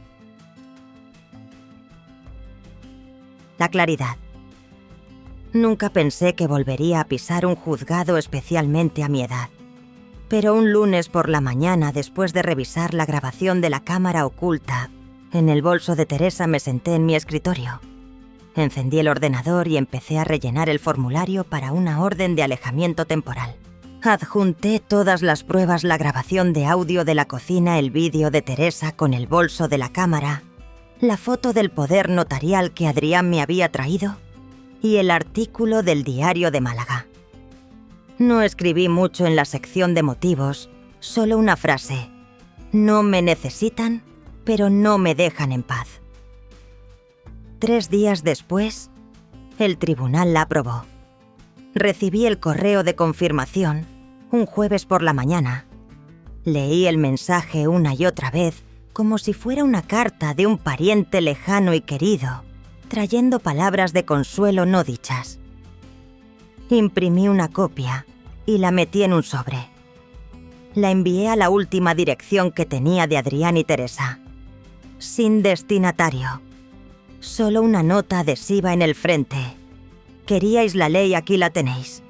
La claridad. Nunca pensé que volvería a pisar un juzgado, especialmente a mi edad. Pero un lunes por la mañana, después de revisar la grabación de la cámara oculta, en el bolso de Teresa me senté en mi escritorio. Encendí el ordenador y empecé a rellenar el formulario para una orden de alejamiento temporal. Adjunté todas las pruebas, la grabación de audio de la cocina, el vídeo de Teresa con el bolso de la cámara, la foto del poder notarial que Adrián me había traído y el artículo del Diario de Málaga. No escribí mucho en la sección de motivos, solo una frase: no me necesitan, pero no me dejan en paz. 3 días después, el tribunal la aprobó. Recibí el correo de confirmación un jueves por la mañana. Leí el mensaje una y otra vez, como si fuera una carta de un pariente lejano y querido, trayendo palabras de consuelo no dichas. Imprimí una copia y la metí en un sobre. La envié a la última dirección que tenía de Adrián y Teresa. Sin destinatario. Solo una nota adhesiva en el frente. Queríais la ley, aquí la tenéis.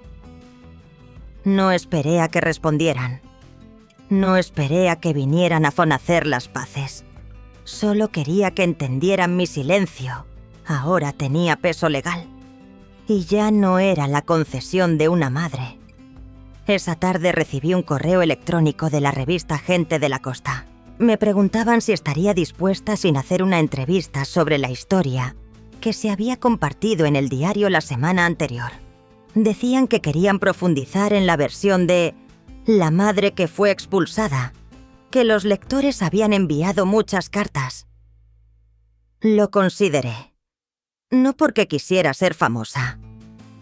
No esperé a que respondieran. No esperé a que vinieran a hacer las paces. Solo quería que entendieran mi silencio. Ahora tenía peso legal. Y ya no era la concesión de una madre. Esa tarde recibí un correo electrónico de la revista Gente de la Costa. Me preguntaban si estaría dispuesta sin hacer una entrevista sobre la historia que se había compartido en el diario la semana anterior. Decían que querían profundizar en la versión de la madre que fue expulsada, que los lectores habían enviado muchas cartas. Lo consideré. No porque quisiera ser famosa.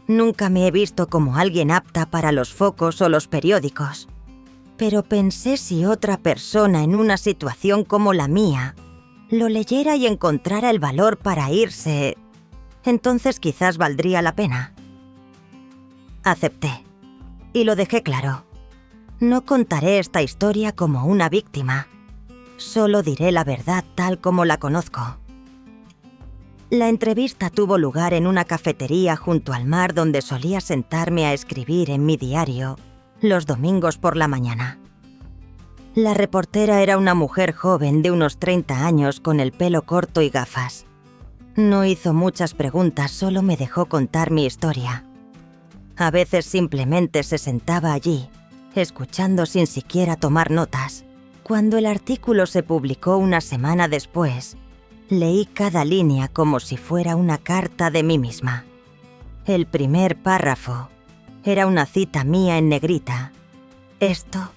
Nunca me he visto como alguien apta para los focos o los periódicos. Pero pensé, si otra persona en una situación como la mía lo leyera y encontrara el valor para irse, entonces quizás valdría la pena. Acepté. Y lo dejé claro. No contaré esta historia como una víctima. Solo diré la verdad tal como la conozco. La entrevista tuvo lugar en una cafetería junto al mar donde solía sentarme a escribir en mi diario los domingos por la mañana. La reportera era una mujer joven de unos 30 años con el pelo corto y gafas. No hizo muchas preguntas, solo me dejó contar mi historia. A veces simplemente se sentaba allí, escuchando sin siquiera tomar notas. Cuando el artículo se publicó una semana después, leí cada línea como si fuera una carta de mí misma. El primer párrafo era una cita mía en negrita. Esto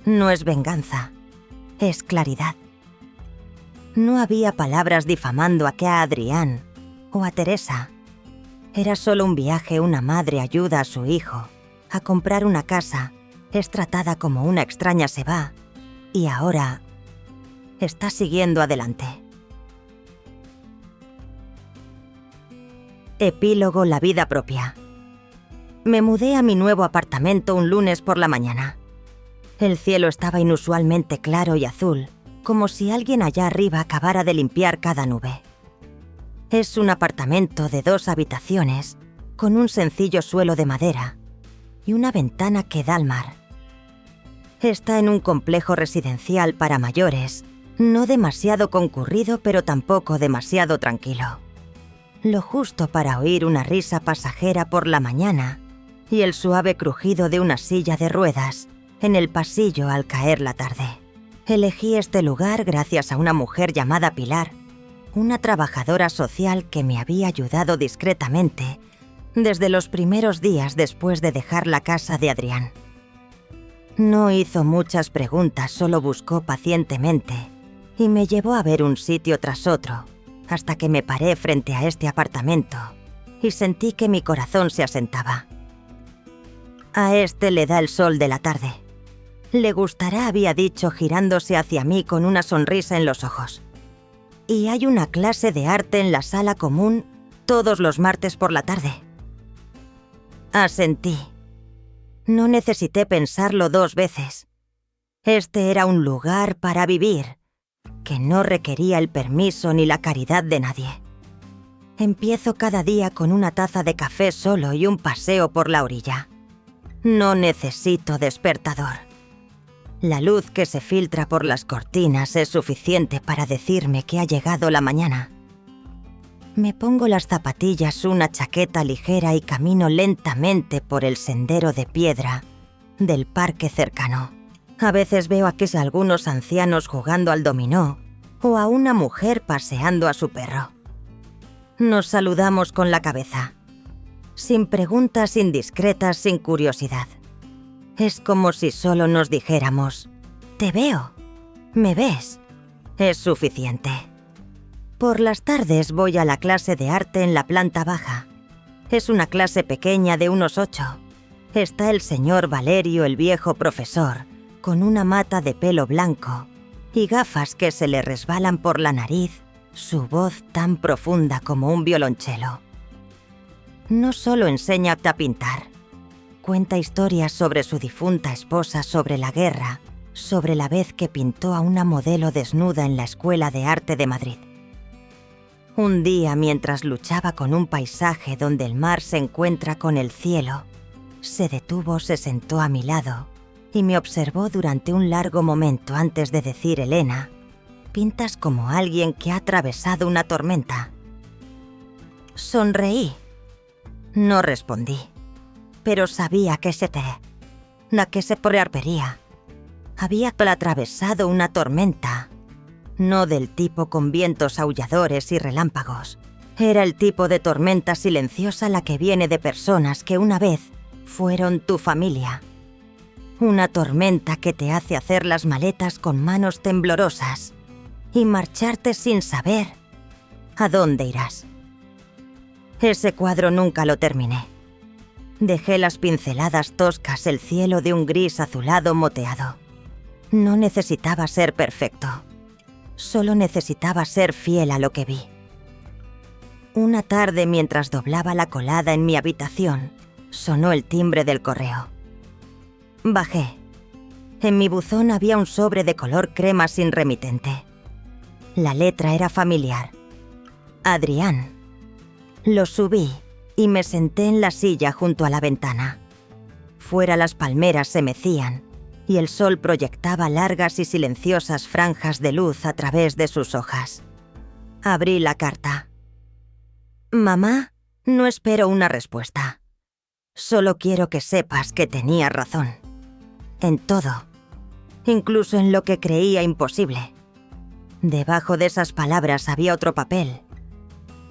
no es venganza, es claridad. No había palabras difamando a Adrián o a Teresa. Era solo un viaje. Una madre ayuda a su hijo a comprar una casa, es tratada como una extraña, se va y ahora está siguiendo adelante. Epílogo: la vida propia. Me mudé a mi nuevo apartamento un lunes por la mañana. El cielo estaba inusualmente claro y azul, como si alguien allá arriba acabara de limpiar cada nube. Es un apartamento de 2 habitaciones, con un sencillo suelo de madera y una ventana que da al mar. Está en un complejo residencial para mayores, no demasiado concurrido pero tampoco demasiado tranquilo. Lo justo para oír una risa pasajera por la mañana y el suave crujido de una silla de ruedas en el pasillo al caer la tarde. Elegí este lugar gracias a una mujer llamada Pilar, una trabajadora social que me había ayudado discretamente desde los primeros días después de dejar la casa de Adrián. No hizo muchas preguntas, solo buscó pacientemente y me llevó a ver un sitio tras otro, hasta que me paré frente a este apartamento y sentí que mi corazón se asentaba. A este le da el sol de la tarde. Le gustará, había dicho, girándose hacia mí con una sonrisa en los ojos. Y hay una clase de arte en la sala común todos los martes por la tarde. Asentí. No necesité pensarlo 2 veces. Este era un lugar para vivir, que no requería el permiso ni la caridad de nadie. Empiezo cada día con una taza de café solo y un paseo por la orilla. No necesito despertador. La luz que se filtra por las cortinas es suficiente para decirme que ha llegado la mañana. Me pongo las zapatillas, una chaqueta ligera y camino lentamente por el sendero de piedra del parque cercano. A veces veo a algunos ancianos jugando al dominó o a una mujer paseando a su perro. Nos saludamos con la cabeza, sin preguntas indiscretas, sin curiosidad. Es como si solo nos dijéramos: «Te veo, me ves». Es suficiente. Por las tardes voy a la clase de arte en la planta baja. Es una clase pequeña de unos 8. Está el señor Valerio, el viejo profesor, con una mata de pelo blanco y gafas que se le resbalan por la nariz, su voz tan profunda como un violonchelo. No solo enseña a pintar. Cuenta historias sobre su difunta esposa, sobre la guerra, sobre la vez que pintó a una modelo desnuda en la Escuela de Arte de Madrid. Un día, mientras luchaba con un paisaje donde el mar se encuentra con el cielo, se detuvo, se sentó a mi lado y me observó durante un largo momento antes de decir: «Elena, pintas como alguien que ha atravesado una tormenta». Sonreí. No respondí. Pero sabía que se prearpería. Había atravesado una tormenta, no del tipo con vientos aulladores y relámpagos. Era el tipo de tormenta silenciosa, la que viene de personas que una vez fueron tu familia. Una tormenta que te hace hacer las maletas con manos temblorosas y marcharte sin saber a dónde irás. Ese cuadro nunca lo terminé. Dejé las pinceladas toscas, el cielo de un gris azulado moteado. No necesitaba ser perfecto. Solo necesitaba ser fiel a lo que vi. Una tarde, mientras doblaba la colada en mi habitación, sonó el timbre del correo. Bajé. En mi buzón había un sobre de color crema sin remitente. La letra era familiar. Adrián. Lo subí y me senté en la silla junto a la ventana. Fuera las palmeras se mecían y el sol proyectaba largas y silenciosas franjas de luz a través de sus hojas. Abrí la carta. Mamá, no espero una respuesta. Solo quiero que sepas que tenía razón. En todo. Incluso en lo que creía imposible. Debajo de esas palabras había otro papel.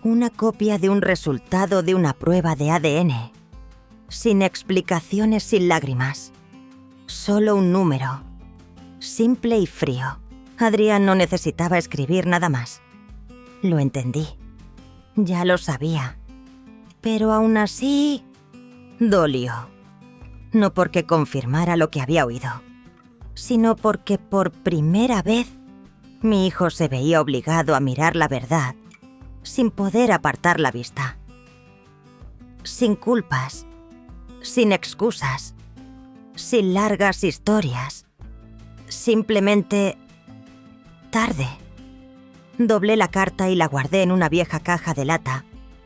Una copia de un resultado de una prueba de ADN. Sin explicaciones, sin lágrimas. Solo un número. Simple y frío. Adrián no necesitaba escribir nada más. Lo entendí. Ya lo sabía. Pero aún así... dolió. No porque confirmara lo que había oído, sino porque por primera vez mi hijo se veía obligado a mirar la verdad sin poder apartar la vista. Sin culpas, sin excusas, sin largas historias. Simplemente... tarde. Doblé la carta y la guardé en una vieja caja de lata,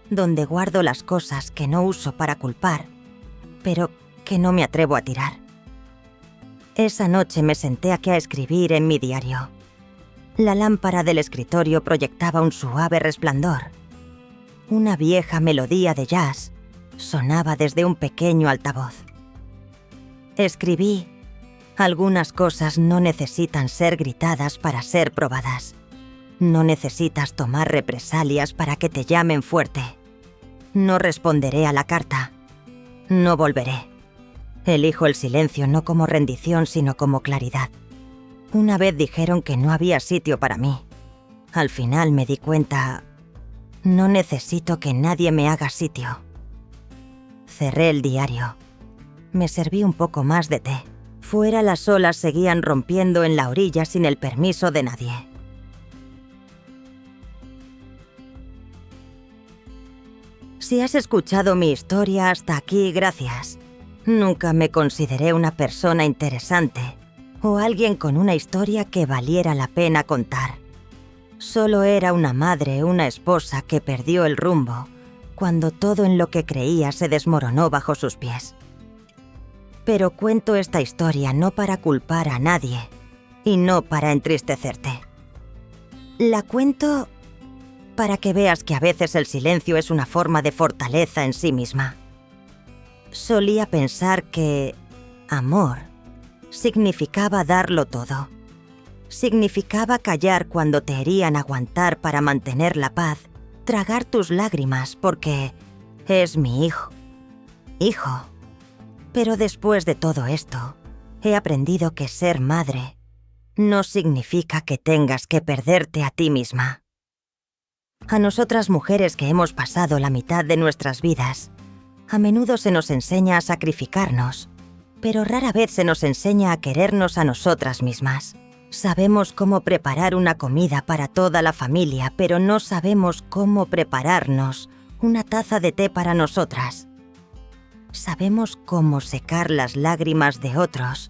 donde guardo las cosas que no uso para culpar, pero que no me atrevo a tirar. Esa noche me senté aquí a escribir en mi diario. La lámpara del escritorio proyectaba un suave resplandor. Una vieja melodía de jazz sonaba desde un pequeño altavoz. Escribí: algunas cosas no necesitan ser gritadas para ser probadas. No necesitas tomar represalias para que te llamen fuerte. No responderé a la carta. No volveré. Elijo el silencio no como rendición, sino como claridad. Una vez dijeron que no había sitio para mí. Al final me di cuenta... no necesito que nadie me haga sitio. Cerré el diario. Me serví un poco más de té. Fuera las olas seguían rompiendo en la orilla sin el permiso de nadie. Si has escuchado mi historia hasta aquí, gracias. Nunca me consideré una persona interesante o alguien con una historia que valiera la pena contar. Solo era una madre, una esposa que perdió el rumbo cuando todo en lo que creía se desmoronó bajo sus pies. Pero cuento esta historia no para culpar a nadie y no para entristecerte. La cuento para que veas que a veces el silencio es una forma de fortaleza en sí misma. Solía pensar que amor significaba darlo todo. Significaba callar cuando te herían, aguantar para mantener la paz, tragar tus lágrimas porque es mi hijo. Hijo. Pero después de todo esto, he aprendido que ser madre no significa que tengas que perderte a ti misma. A nosotras mujeres que hemos pasado la mitad de nuestras vidas, a menudo se nos enseña a sacrificarnos, pero rara vez se nos enseña a querernos a nosotras mismas. Sabemos cómo preparar una comida para toda la familia, pero no sabemos cómo prepararnos una taza de té para nosotras. Sabemos cómo secar las lágrimas de otros,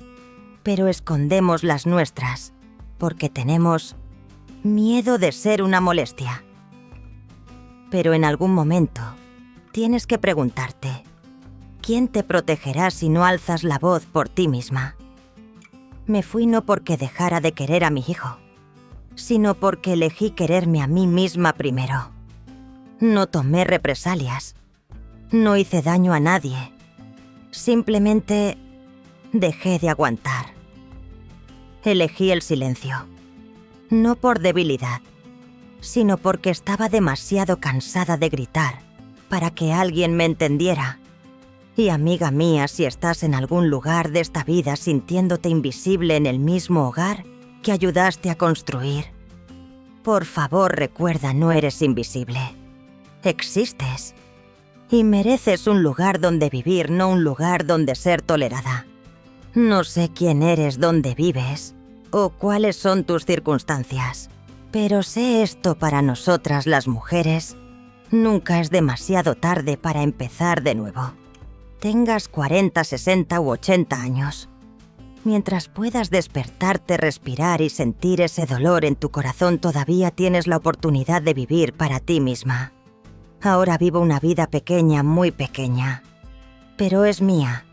pero escondemos las nuestras, porque tenemos miedo de ser una molestia. Pero en algún momento tienes que preguntarte, ¿quién te protegerá si no alzas la voz por ti misma? Me fui no porque dejara de querer a mi hijo, sino porque elegí quererme a mí misma primero. No tomé represalias, no hice daño a nadie, simplemente dejé de aguantar. Elegí el silencio, no por debilidad, sino porque estaba demasiado cansada de gritar para que alguien me entendiera. Y amiga mía, si estás en algún lugar de esta vida sintiéndote invisible en el mismo hogar que ayudaste a construir, por favor recuerda, no eres invisible. Existes. Y mereces un lugar donde vivir, no un lugar donde ser tolerada. No sé quién eres, dónde vives, o cuáles son tus circunstancias. Pero sé esto: para nosotras las mujeres, nunca es demasiado tarde para empezar de nuevo. Tengas 40, 60 u 80 años. Mientras puedas despertarte, respirar y sentir ese dolor en tu corazón, todavía tienes la oportunidad de vivir para ti misma. Ahora vivo una vida pequeña, muy pequeña. Pero es mía.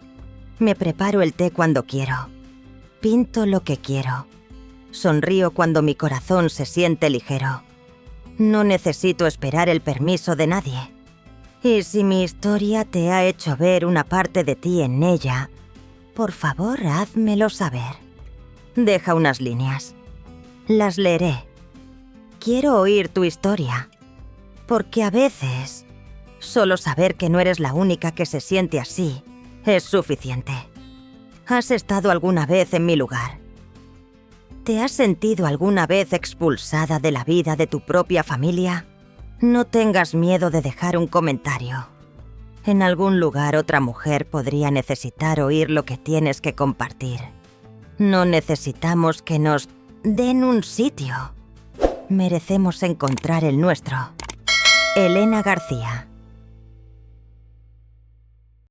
Me preparo el té cuando quiero. Pinto lo que quiero. Sonrío cuando mi corazón se siente ligero. No necesito esperar el permiso de nadie. Y si mi historia te ha hecho ver una parte de ti en ella, por favor, házmelo saber. Deja unas líneas. Las leeré. Quiero oír tu historia. Porque a veces, solo saber que no eres la única que se siente así es suficiente. ¿Has estado alguna vez en mi lugar? ¿Te has sentido alguna vez expulsada de la vida de tu propia familia? No tengas miedo de dejar un comentario. En algún lugar otra mujer podría necesitar oír lo que tienes que compartir. No necesitamos que nos den un sitio. Merecemos encontrar el nuestro. Elena García.